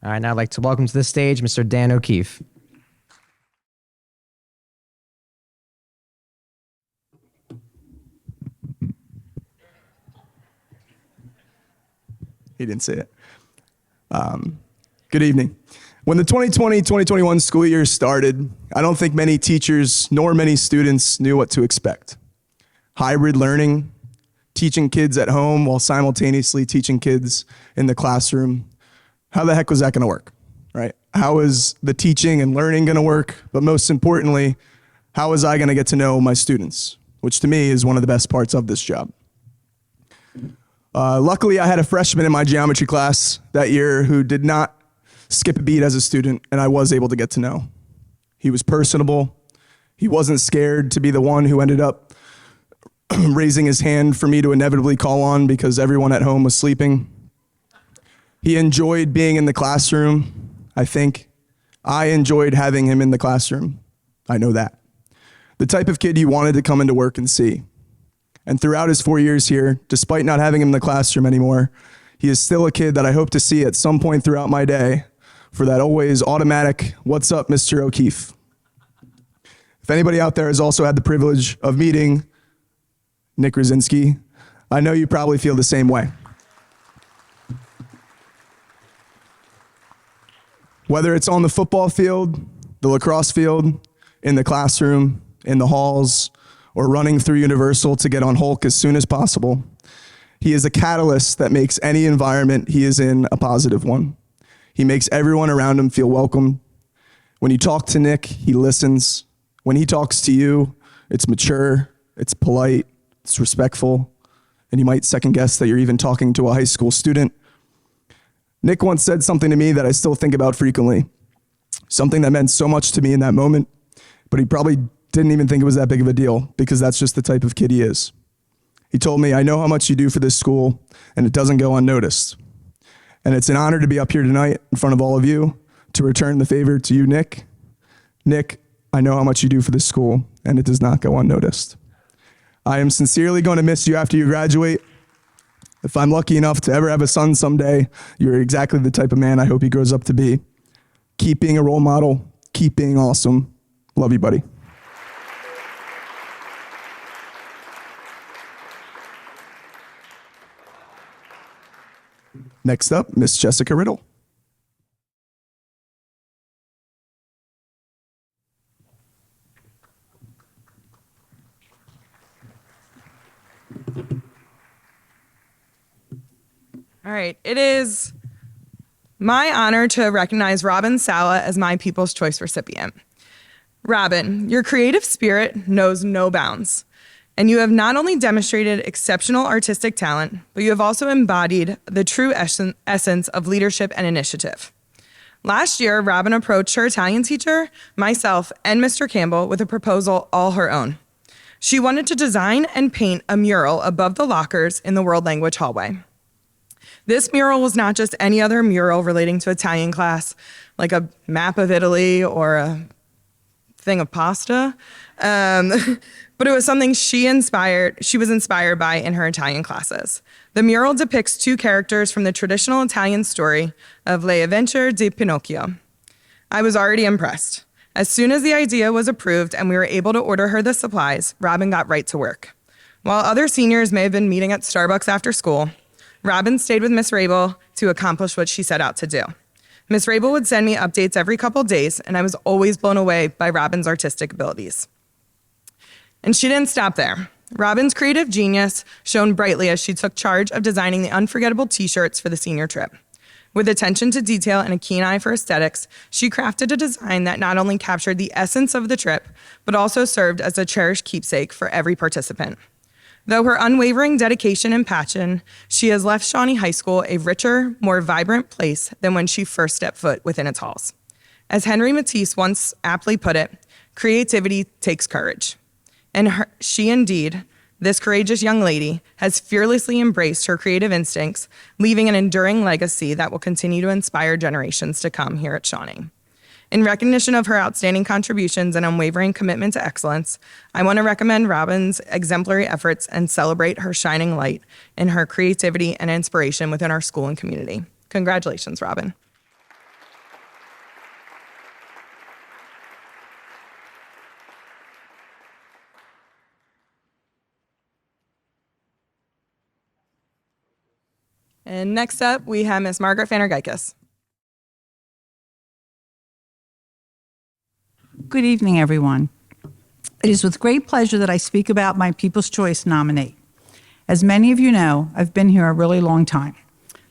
All right, now I'd like to welcome to the stage Mr. Dan O'Keefe. He didn't say it. Good evening. When the 2020-2021 school year started, I don't think many teachers nor many students knew what to expect. Hybrid learning, teaching kids at home while simultaneously teaching kids in the classroom, how the heck was that going to work, right? How was the teaching and learning going to work? But most importantly, how was I going to get to know my students, which to me is one of the best parts of this job. Luckily, I had a freshman in my geometry class that year who did not skip a beat as a student, and I was able to get to know. He was personable. He wasn't scared to be the one who ended up raising his hand for me to inevitably call on because everyone at home was sleeping. He enjoyed being in the classroom. I think I enjoyed having him in the classroom. I know that. The type of kid you wanted to come into work and see. And throughout his 4 years here, despite not having him in the classroom anymore, he is still a kid that I hope to see at some point throughout my day for that always automatic, "What's up, Mr. O'Keefe?" If anybody out there has also had the privilege of meeting Nick Rosinski, I know you probably feel the same way. Whether it's on the football field, the lacrosse field, in the classroom, in the halls, or running through Universal to get on Hulk as soon as possible, he is a catalyst that makes any environment he is in a positive one. He makes everyone around him feel welcome. When you talk to Nick, he listens. When he talks to you, it's mature, it's polite, it's respectful, and you might second guess that you're even talking to a high school student. Nick once said something to me that I still think about frequently, something that meant so much to me in that moment, but he probably didn't even think it was that big of a deal because that's just the type of kid he is. He told me, "I know how much you do for this school, and it doesn't go unnoticed." And it's an honor to be up here tonight in front of all of you to return the favor to you, Nick. Nick, I know how much you do for this school, and it does not go unnoticed. I am sincerely going to miss you after you graduate. If I'm lucky enough to ever have a son someday, you're exactly the type of man I hope he grows up to be. Keep being a role model. Keep being awesome. Love you, buddy. Next up, Miss Jessica Riddle. All right, it is my honor to recognize Robin Sala as my People's Choice recipient. Robin, your creative spirit knows no bounds, and you have not only demonstrated exceptional artistic talent, but you have also embodied the true essence of leadership and initiative. Last year, Robin approached her Italian teacher, myself, and Mr. Campbell with a proposal all her own. She wanted to design and paint a mural above the lockers in the world language hallway. This mural was not just any other mural relating to Italian class, like a map of Italy or a thing of pasta, but it was something she was inspired by in her Italian classes. The mural depicts two characters from the traditional Italian story of Le Avventure di Pinocchio. I was already impressed. As soon as the idea was approved and we were able to order her the supplies, Robin got right to work. While other seniors may have been meeting at Starbucks after school, Robin stayed with Miss Rabel to accomplish what she set out to do. Miss Rabel would send me updates every couple days, and I was always blown away by Robin's artistic abilities. And she didn't stop there. Robin's creative genius shone brightly as she took charge of designing the unforgettable t-shirts for the senior trip. With attention to detail and a keen eye for aesthetics, she crafted a design that not only captured the essence of the trip, but also served as a cherished keepsake for every participant. Though her unwavering dedication and passion, she has left Shawnee High School a richer, more vibrant place than when she first stepped foot within its halls. As Henry Matisse once aptly put it, creativity takes courage. And she indeed, this courageous young lady, has fearlessly embraced her creative instincts, leaving an enduring legacy that will continue to inspire generations to come here at Shawnee. In recognition of her outstanding contributions and unwavering commitment to excellence, I want to recommend Robin's exemplary efforts and celebrate her shining light in her creativity and inspiration within our school and community. Congratulations, Robin. And next up, we have Miss Margaret Fanner-Geikes. Good evening, everyone. It is with great pleasure that I speak about my People's Choice nominee. As many of you know, I've been here a really long time.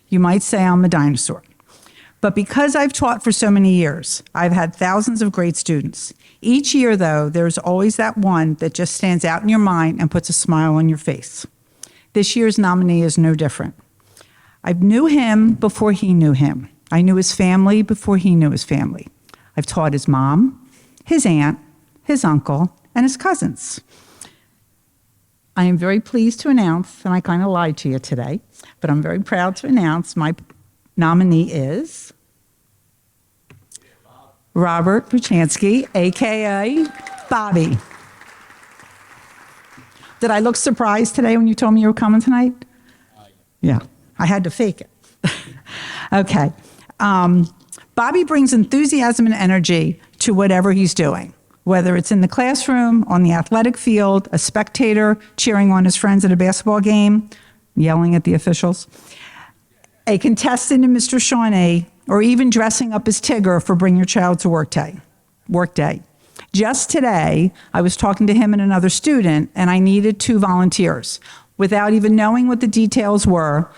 You might say I'm a dinosaur. But because I've taught for so many years, I've had thousands of great students. Each year, though, there's always that one that just stands out in your mind and puts a smile on your face. This year's nominee is no different. I knew him before he knew him. I knew his family before he knew his family. I've taught his mom, his aunt, his uncle, and his cousins. I am very pleased to announce, and I kind of lied to you today, but I'm very proud to announce my nominee is Robert Puchansky, AKA Bobby. Did I look surprised today when you told me you were coming tonight? Yeah, I had to fake it. Okay. Bobby brings enthusiasm and energy to whatever he's doing, whether it's in the classroom, on the athletic field, a spectator cheering on his friends at a basketball game, yelling at the officials, a contestant in Mr. Shawnee, or even dressing up as Tigger for Bring Your Child to Work Day. Just today, I was talking to him and another student, and I needed 2 volunteers. Without even knowing what the details were,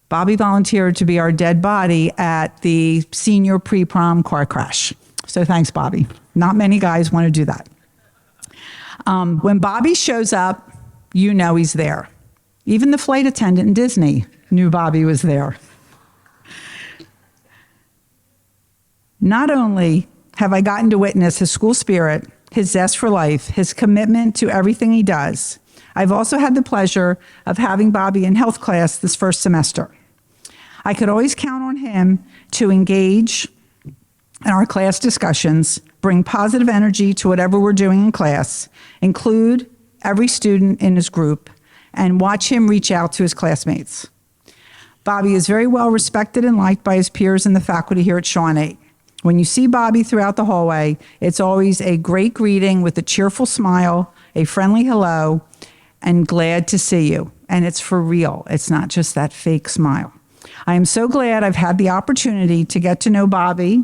Bobby volunteered to be our dead body at the senior pre-prom car crash. So thanks, Bobby. Not many guys want to do that. When Bobby shows up, you know he's there. Even the flight attendant in Disney knew Bobby was there. Not only have I gotten to witness his school spirit, his zest for life, his commitment to everything he does, I've also had the pleasure of having Bobby in health class this first semester. I could always count on him to engage in our class discussions, bring positive energy to whatever we're doing in class, include every student in his group, and watch him reach out to his classmates. Bobby is very well respected and liked by his peers and the faculty here at Shawnee. When you see Bobby throughout the hallway, it's always a great greeting with a cheerful smile, a friendly hello, and glad to see you. And it's for real. It's not just that fake smile. I am so glad I've had the opportunity to get to know Bobby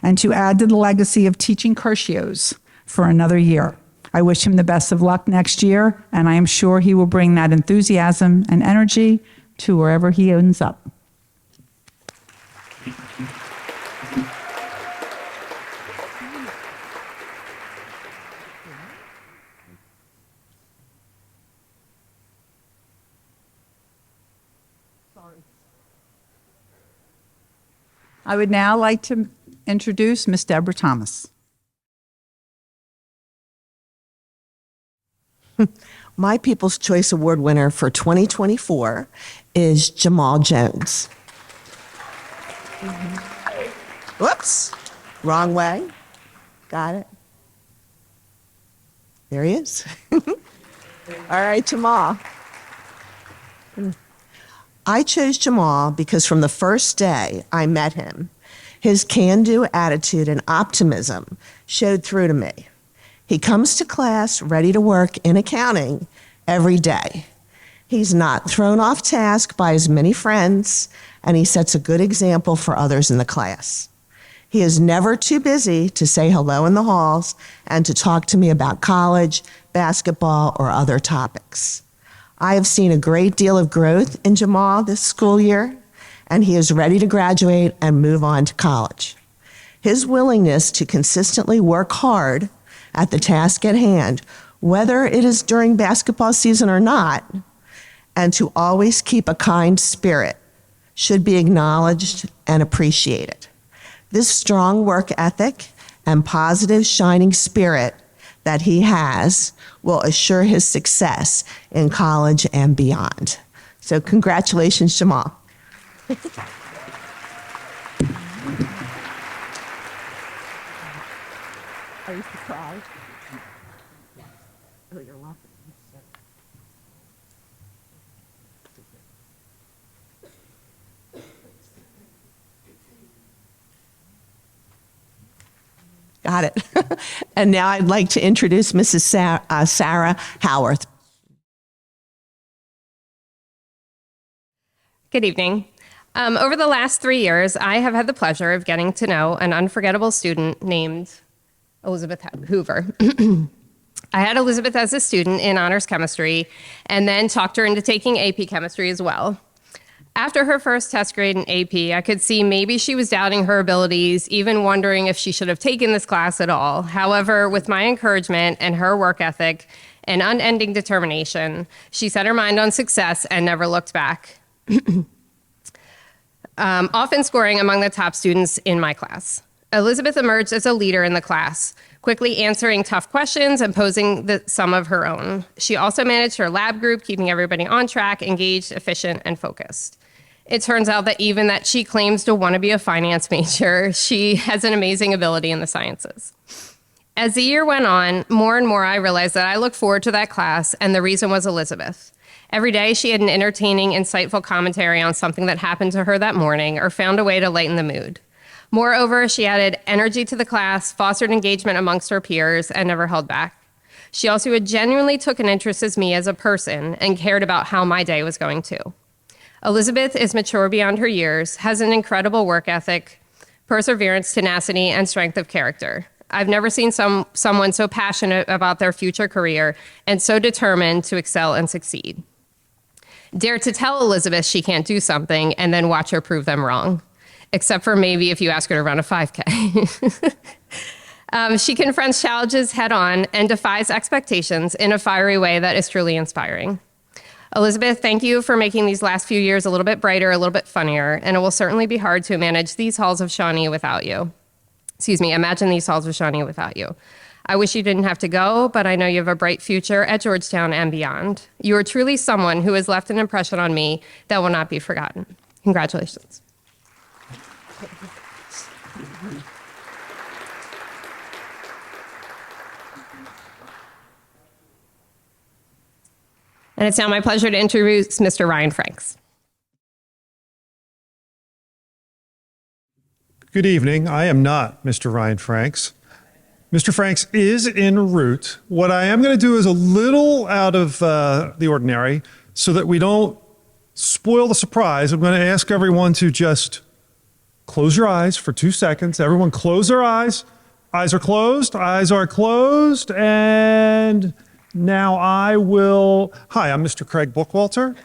and to add to the legacy of teaching Curcios for another year. I wish him the best of luck next year, and I am sure he will bring that enthusiasm and energy to wherever he ends up. I would now like to introduce Miss Deborah Thomas. My People's Choice Award winner for 2024 is Jamal Jones. Whoops, wrong way. Got it. There he is. All right, Jamal. I chose Jamal because from the first day I met him, his can-do attitude and optimism showed through to me. He comes to class ready to work in accounting every day. He's not thrown off task by his many friends, and he sets a good example for others in the class. He is never too busy to say hello in the halls and to talk to me about college, basketball, or other topics. I have seen a great deal of growth in Jamal this school year, and he is ready to graduate and move on to college. His willingness to consistently work hard at the task at hand, whether it is during basketball season or not, and to always keep a kind spirit should be acknowledged and appreciated. This strong work ethic and positive shining spirit that he has will assure his success in college and beyond. So congratulations, Jamal. Are you surprised? Oh, you're welcome. Got it. And now I'd like to introduce Mrs. Sarah Howarth. Good evening. Over the last 3 years, I have had the pleasure of getting to know an unforgettable student named Elizabeth Hoover. I had Elizabeth as a student in honors chemistry and then talked her into taking AP chemistry as well. After her first test grade in AP, I could see maybe she was doubting her abilities, even wondering if she should have taken this class at all. However, with my encouragement and her work ethic and unending determination, she set her mind on success and never looked back. Often scoring among the top students in my class. Elizabeth emerged as a leader in the class, quickly answering tough questions and posing some of her own. She also managed her lab group, keeping everybody on track, engaged, efficient, and focused. It turns out that even that she claims to want to be a finance major, she has an amazing ability in the sciences. As the year went on, more and more I realized that I looked forward to that class, and the reason was Elizabeth. Every day she had an entertaining, insightful commentary on something that happened to her that morning or found a way to lighten the mood. Moreover, she added energy to the class, fostered engagement amongst her peers, and never held back. She also genuinely took an interest in me as a person and cared about how my day was going too. Elizabeth is mature beyond her years, has an incredible work ethic, perseverance, tenacity, and strength of character. I've never seen someone so passionate about their future career and so determined to excel and succeed. Dare to tell Elizabeth she can't do something and then watch her prove them wrong, except for maybe if you ask her to run a 5K. She confronts challenges head on and defies expectations in a fiery way that is truly inspiring. Elizabeth, thank you for making these last few years a little bit brighter, a little bit funnier, and it will certainly be hard to manage these halls of Shawnee without you. Imagine these halls of Shawnee without you. I wish you didn't have to go, but I know you have a bright future at Georgetown and beyond. You are truly someone who has left an impression on me that will not be forgotten. Congratulations. And it's now my pleasure to introduce Mr. Ryan Franks. Good evening. I am not Mr. Ryan Franks. Mr. Franks is en route. What I am going to do is a little out of the ordinary so that we don't spoil the surprise. I'm going to ask everyone to just close your eyes for 2 seconds. Everyone close their eyes. Eyes are closed. Eyes are closed. And now I will... Hi, I'm Mr. Craig Bookwalter.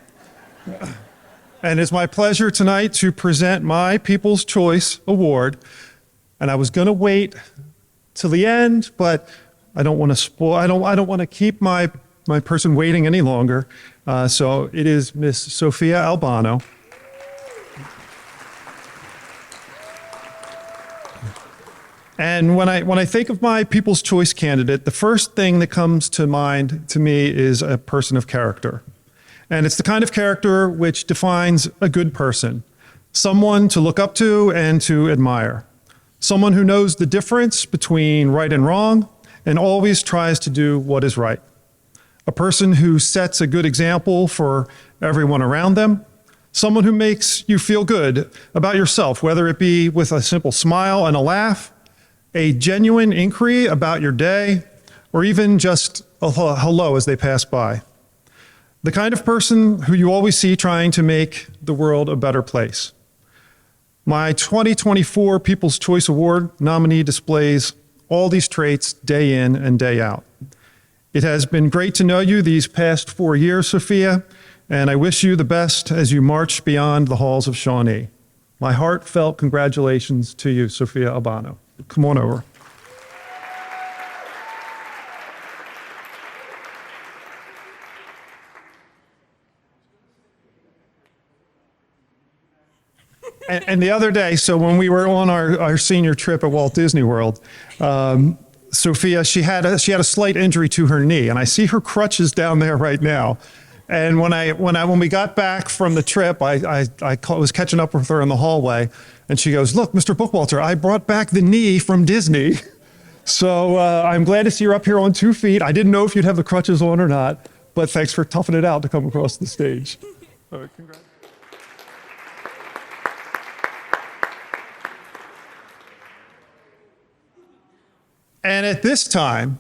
And it's my pleasure tonight to present my People's Choice Award. And I was going to wait till the end, but I don't want to spoil. I don't want to keep my person waiting any longer. So it is Miss Sophia Albano. And when I think of my People's Choice candidate, the first thing that comes to mind to me is a person of character. And it's the kind of character which defines a good person, someone to look up to and to admire, someone who knows the difference between right and wrong and always tries to do what is right, a person who sets a good example for everyone around them, someone who makes you feel good about yourself, whether it be with a simple smile and a laugh, a genuine inquiry about your day, or even just a hello as they pass by. The kind of person who you always see trying to make the world a better place. My 2024 People's Choice Award nominee displays all these traits day in and day out. It has been great to know you these past 4 years, Sophia, and I wish you the best as you march beyond the halls of Shawnee. My heartfelt congratulations to you, Sophia Albano. Come on over. And the other day, so when we were on our senior trip at Walt Disney World, Sophia, she had a slight injury to her knee, and I see her crutches down there right now. And when we got back from the trip, I was catching up with her in the hallway, and she goes, "Look, Mr. Bookwalter, I brought back the knee from Disney." So I'm glad to see you're up here on 2 feet. I didn't know if you'd have the crutches on or not, but thanks for toughing it out to come across the stage. Congrats. And at this time,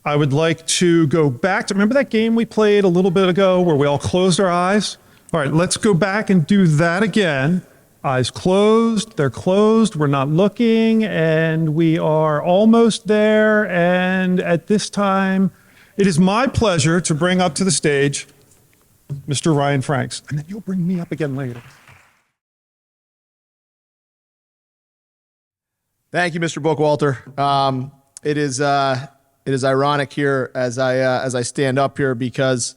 I would like to go back to, remember that game we played a little bit ago where we all closed our eyes? All right, let's go back and do that again. Eyes closed, they're closed, we're not looking, and we are almost there. And at this time, it is my pleasure to bring up to the stage Mr. Ryan Franks. And then you'll bring me up again later. Thank you, Mr. Bookwalter. It is ironic here as I stand up here because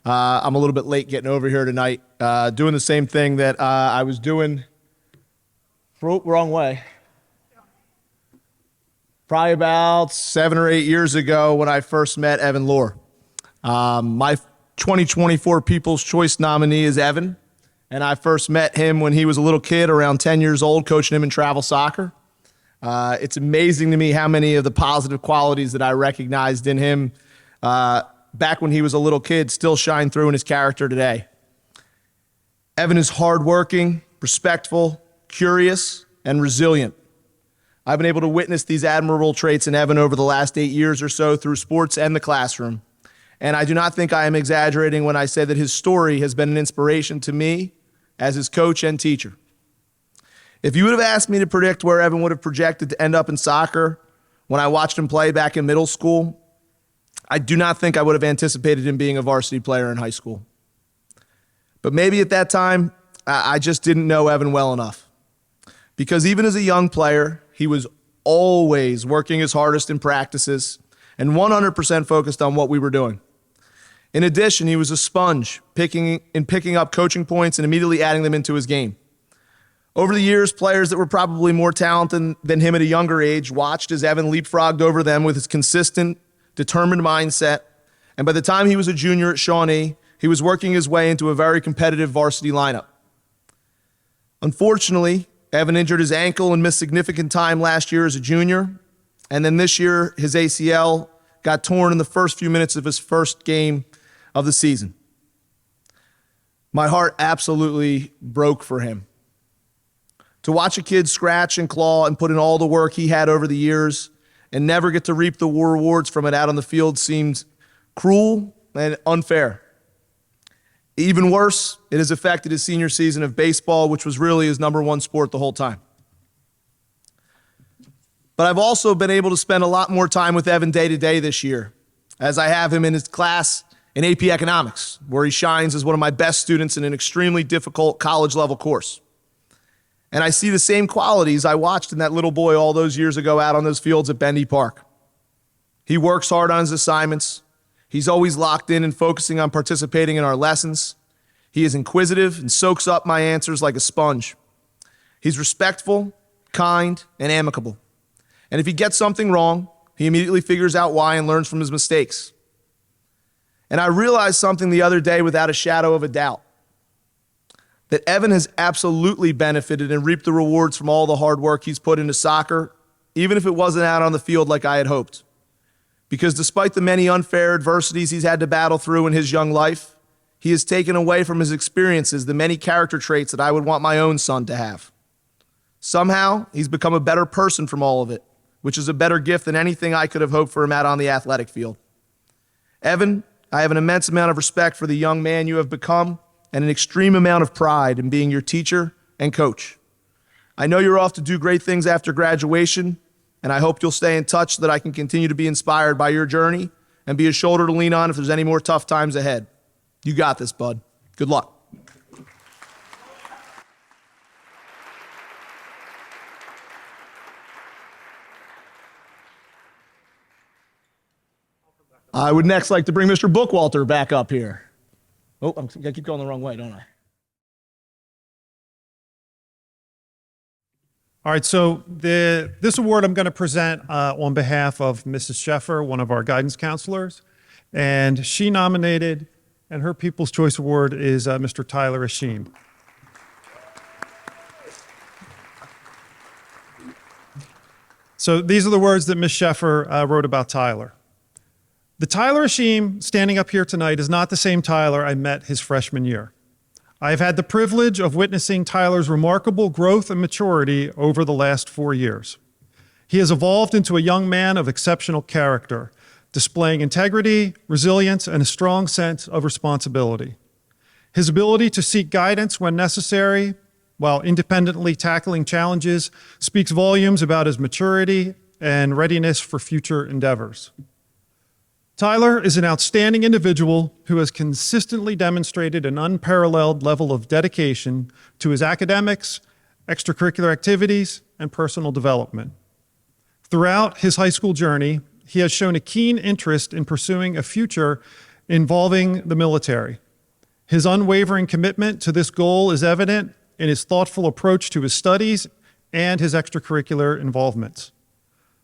I'm a little bit late getting over here tonight, doing the same thing that I was doing. Wrong way. Probably about 7 or 8 years ago when I first met Evan Lohr. My 2024 People's Choice nominee is Evan, and I first met him when he was a little kid, around 10 years old, coaching him in travel soccer. It's amazing to me how many of the positive qualities that I recognized in him back when he was a little kid still shine through in his character today. Evan is hardworking, respectful, curious, and resilient. I've been able to witness these admirable traits in Evan over the last 8 years or so through sports and the classroom. And I do not think I am exaggerating when I say that his story has been an inspiration to me as his coach and teacher. If you would have asked me to predict where Evan would have projected to end up in soccer when I watched him play back in middle school, I do not think I would have anticipated him being a varsity player in high school. But maybe at that time, I just didn't know Evan well enough. Because even as a young player, he was always working his hardest in practices and 100% focused on what we were doing. In addition, he was a sponge, picking up coaching points and immediately adding them into his game. Over the years, players that were probably more talented than him at a younger age watched as Evan leapfrogged over them with his consistent, determined mindset. And by the time he was a junior at Shawnee, he was working his way into a very competitive varsity lineup. Unfortunately, Evan injured his ankle and missed significant time last year as a junior. And then this year, his ACL got torn in the first few minutes of his first game of the season. My heart absolutely broke for him. To watch a kid scratch and claw and put in all the work he had over the years and never get to reap the rewards from it out on the field seemed cruel and unfair. Even worse, it has affected his senior season of baseball, which was really his number one sport the whole time. But I've also been able to spend a lot more time with Evan day to day this year, as I have him in his class in AP Economics, where he shines as one of my best students in an extremely difficult college-level course. And I see the same qualities I watched in that little boy all those years ago out on those fields at Bendy Park. He works hard on his assignments. He's always locked in and focusing on participating in our lessons. He is inquisitive and soaks up my answers like a sponge. He's respectful, kind, and amicable. And if he gets something wrong, he immediately figures out why and learns from his mistakes. And I realized something the other day without a shadow of a doubt, that Evan has absolutely benefited and reaped the rewards from all the hard work he's put into soccer, even if it wasn't out on the field like I had hoped. Because despite the many unfair adversities he's had to battle through in his young life, he has taken away from his experiences the many character traits that I would want my own son to have. Somehow, he's become a better person from all of it, which is a better gift than anything I could have hoped for him out on the athletic field. Evan, I have an immense amount of respect for the young man you have become and an extreme amount of pride in being your teacher and coach. I know you're off to do great things after graduation, and I hope you'll stay in touch so that I can continue to be inspired by your journey and be a shoulder to lean on if there's any more tough times ahead. You got this, bud. Good luck. I would next like to bring Mr. Bookwalter back up here. Oh, I keep going the wrong way, don't I? All right, so this award I'm going to present on behalf of Mrs. Sheffer, one of our guidance counselors, and she nominated, and her People's Choice Award is Mr. Tyler Ashim. So these are the words that Ms. Sheffer wrote about Tyler. The Tyler Ashim standing up here tonight is not the same Tyler I met his freshman year. I have had the privilege of witnessing Tyler's remarkable growth and maturity over the last 4 years. He has evolved into a young man of exceptional character, displaying integrity, resilience, and a strong sense of responsibility. His ability to seek guidance when necessary, while independently tackling challenges, speaks volumes about his maturity and readiness for future endeavors. Tyler is an outstanding individual who has consistently demonstrated an unparalleled level of dedication to his academics, extracurricular activities, and personal development. Throughout his high school journey, he has shown a keen interest in pursuing a future involving the military. His unwavering commitment to this goal is evident in his thoughtful approach to his studies and his extracurricular involvements.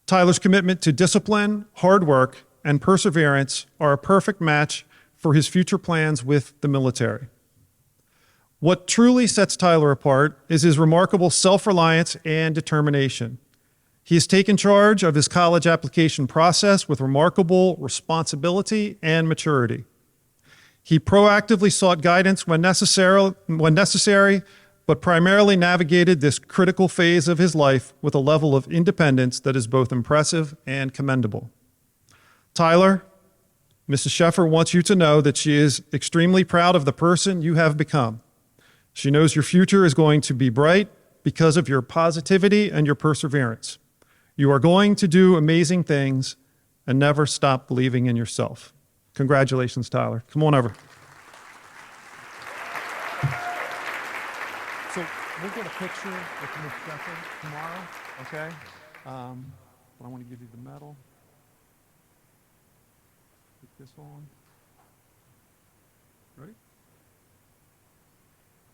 Tyler's commitment to discipline, hard work, and perseverance are a perfect match for his future plans with the military. What truly sets Tyler apart is his remarkable self-reliance and determination. He has taken charge of his college application process with remarkable responsibility and maturity. He proactively sought guidance when necessary, but primarily navigated this critical phase of his life with a level of independence that is both impressive and commendable. Tyler, Mrs. Sheffer wants you to know that she is extremely proud of the person you have become. She knows your future is going to be bright because of your positivity and your perseverance. You are going to do amazing things and never stop believing in yourself. Congratulations, Tyler. Come on over. So we'll get a picture with Ms. Sheffer tomorrow, okay? But I want to give you the medal. Put this on. Ready?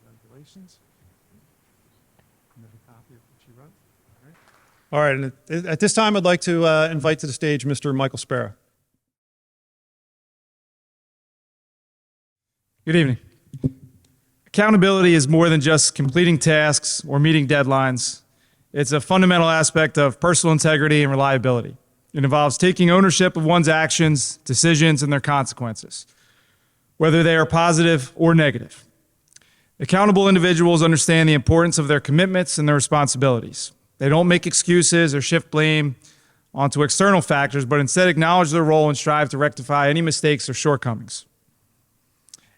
Congratulations. Another copy of what she wrote. All right, and at this time, I'd like to invite to the stage Mr. Michael Sparrow. Good evening. Accountability is more than just completing tasks or meeting deadlines. It's a fundamental aspect of personal integrity and reliability. It involves taking ownership of one's actions, decisions, and their consequences, whether they are positive or negative. Accountable individuals understand the importance of their commitments and their responsibilities. They don't make excuses or shift blame onto external factors, but instead acknowledge their role and strive to rectify any mistakes or shortcomings.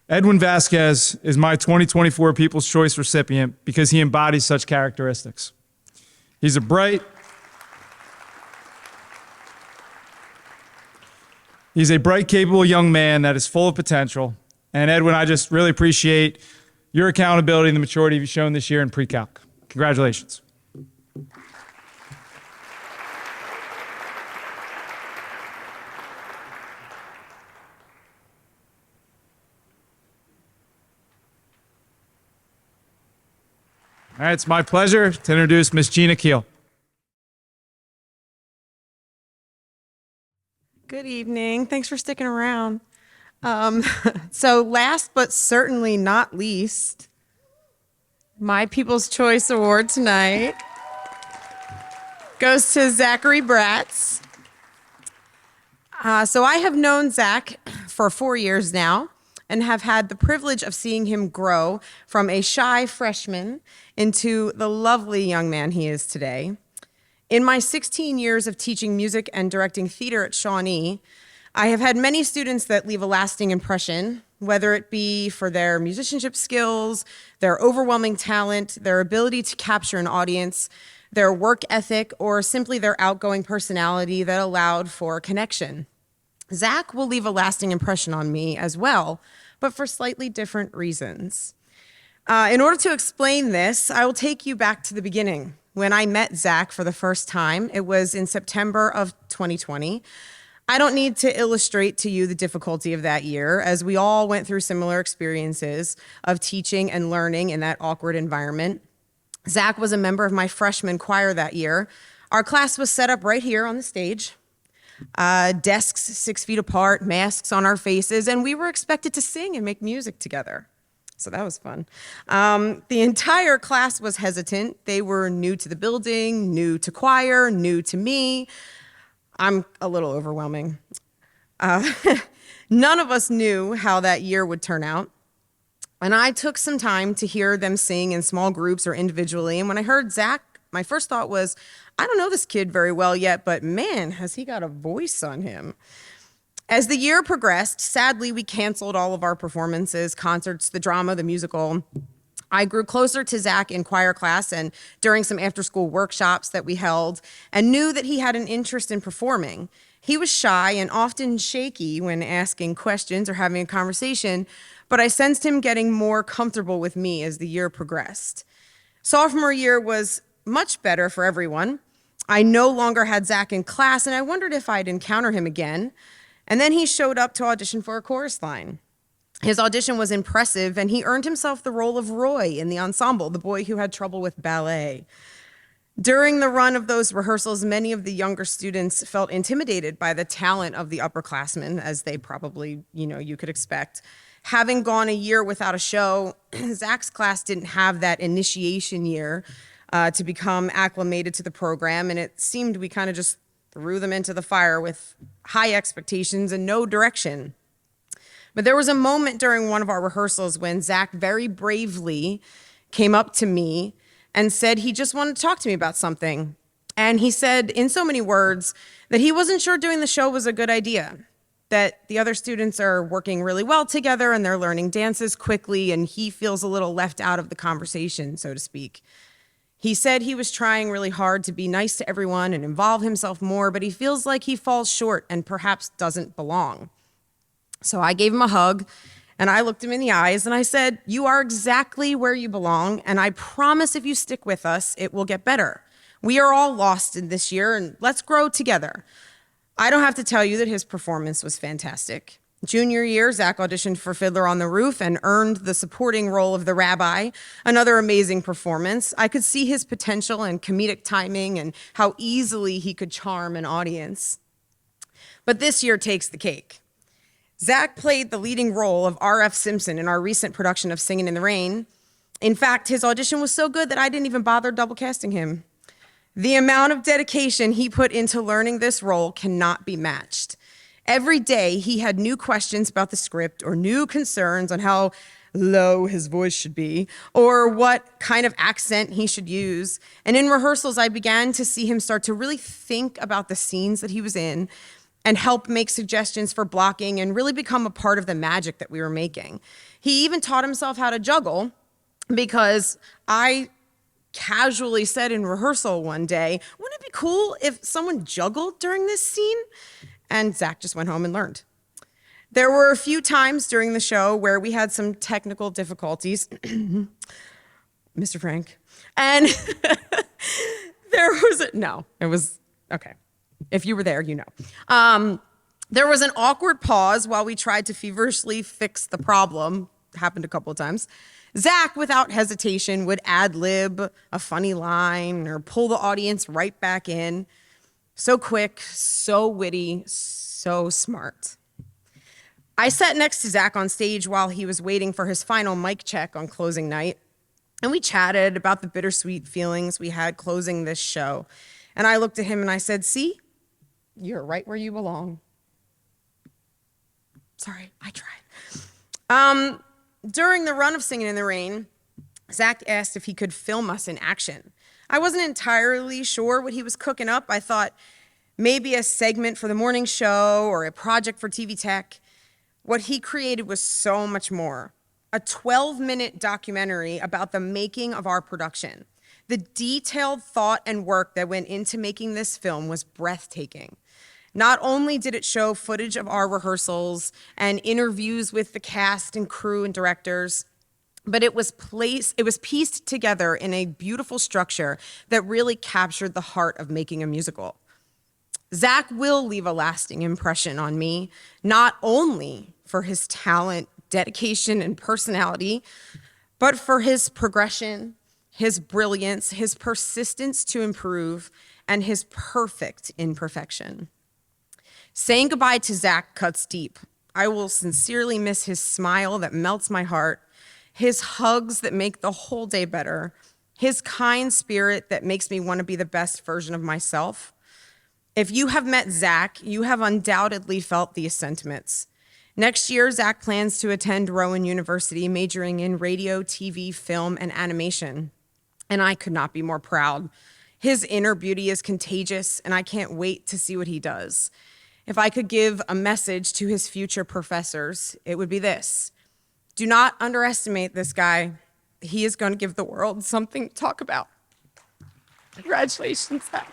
Edwin Vasquez is my 2024 People's Choice recipient because he embodies such characteristics. He's a bright, capable young man that is full of potential. And Edwin, I just really appreciate your accountability and the maturity you've shown this year in pre-calc. Congratulations. All right, it's my pleasure to introduce Miss Gina Keel. Good evening. Thanks for sticking around. So last but certainly not least, my People's Choice Award tonight goes to Zachary Bratz. So I have known Zach for 4 years now and have had the privilege of seeing him grow from a shy freshman into the lovely young man he is today. In my 16 years of teaching music and directing theater at Shawnee, I have had many students that leave a lasting impression, whether it be for their musicianship skills, their overwhelming talent, their ability to capture an audience, their work ethic, or simply their outgoing personality that allowed for connection. Zach will leave a lasting impression on me as well, but for slightly different reasons. In order to explain this, I will take you back to the beginning. When I met Zach for the first time, it was in September of 2020. I don't need to illustrate to you the difficulty of that year, as we all went through similar experiences of teaching and learning in that awkward environment. Zach was a member of my freshman choir that year. Our class was set up right here on the stage. Desks 6 feet apart, masks on our faces, and we were expected to sing and make music together. So that was fun. The entire class was hesitant. They were new to the building, new to choir, new to me. I'm a little overwhelming. None of us knew how that year would turn out. And I took some time to hear them sing in small groups or individually. And when I heard Zach, my first thought was, I don't know this kid very well yet, but man, has he got a voice on him. As the year progressed, sadly, we canceled all of our performances, concerts, the drama, the musical. I grew closer to Zach in choir class and during some after-school workshops that we held, and knew that he had an interest in performing. He was shy and often shaky when asking questions or having a conversation, but I sensed him getting more comfortable with me as the year progressed. Sophomore year was much better for everyone. I no longer had Zach in class, and I wondered if I'd encounter him again. And then he showed up to audition for a chorus line. His audition was impressive, and he earned himself the role of Roy in the ensemble, the boy who had trouble with ballet. During the run of those rehearsals, many of the younger students felt intimidated by the talent of the upperclassmen, as they probably, you could expect. Having gone a year without a show, Zach's class didn't have that initiation year to become acclimated to the program, and it seemed we kind of just threw them into the fire with high expectations and no direction. But there was a moment during one of our rehearsals when Zach very bravely came up to me and said he just wanted to talk to me about something. And he said in so many words that he wasn't sure doing the show was a good idea, that the other students are working really well together and they're learning dances quickly, and he feels a little left out of the conversation, so to speak. He said he was trying really hard to be nice to everyone and involve himself more, but he feels like he falls short and perhaps doesn't belong. So I gave him a hug, and I looked him in the eyes, and I said, "You are exactly where you belong, and I promise if you stick with us, it will get better. We are all lost in this year, and let's grow together." I don't have to tell you that his performance was fantastic. Junior year, Zach auditioned for Fiddler on the Roof and earned the supporting role of the rabbi, another amazing performance. I could see his potential and comedic timing and how easily he could charm an audience. But this year takes the cake. Zach played the leading role of R.F. Simpson in our recent production of Singin' in the Rain. In fact, his audition was so good that I didn't even bother double casting him. The amount of dedication he put into learning this role cannot be matched. Every day he had new questions about the script or new concerns on how low his voice should be or what kind of accent he should use. And in rehearsals, I began to see him start to really think about the scenes that he was in and help make suggestions for blocking and really become a part of the magic that we were making. He even taught himself how to juggle, because I casually said in rehearsal one day, "Wouldn't it be cool if someone juggled during this scene?" And Zach just went home and learned. There were a few times during the show where we had some technical difficulties, Mr. Frank, and okay. If you were there, you know. There was an awkward pause while we tried to feverishly fix the problem. Happened a couple of times. Zach, without hesitation, would ad-lib a funny line or pull the audience right back in. So quick, so witty, so smart. I sat next to Zach on stage while he was waiting for his final mic check on closing night, and we chatted about the bittersweet feelings we had closing this show. And I looked at him and I said, "See? You're right where you belong." Sorry, I tried. During the run of Singin' in the Rain, Zach asked if he could film us in action. I wasn't entirely sure what he was cooking up. I thought maybe a segment for the morning show or a project for TV Tech. What he created was so much more. A 12-minute documentary about the making of our production. The detailed thought and work that went into making this film was breathtaking. Not only did it show footage of our rehearsals and interviews with the cast and crew and directors, but it was pieced together in a beautiful structure that really captured the heart of making a musical. Zach will leave a lasting impression on me, not only for his talent, dedication, and personality, but for his progression, his brilliance, his persistence to improve, and his perfect imperfection. Saying goodbye to Zach cuts deep. I will sincerely miss his smile that melts my heart, his hugs that make the whole day better, his kind spirit that makes me want to be the best version of myself. If you have met Zach, you have undoubtedly felt these sentiments. Next year, Zach plans to attend Rowan University, majoring in radio, TV, film, and animation. And I could not be more proud. His inner beauty is contagious, and I can't wait to see what he does. If I could give a message to his future professors, it would be this: do not underestimate this guy. He is going to give the world something to talk about. Congratulations, Zach.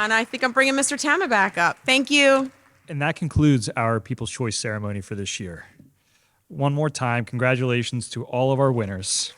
And I think I'm bringing Mr. Tama back up. Thank you. And that concludes our People's Choice ceremony for this year. One more time, congratulations to all of our winners.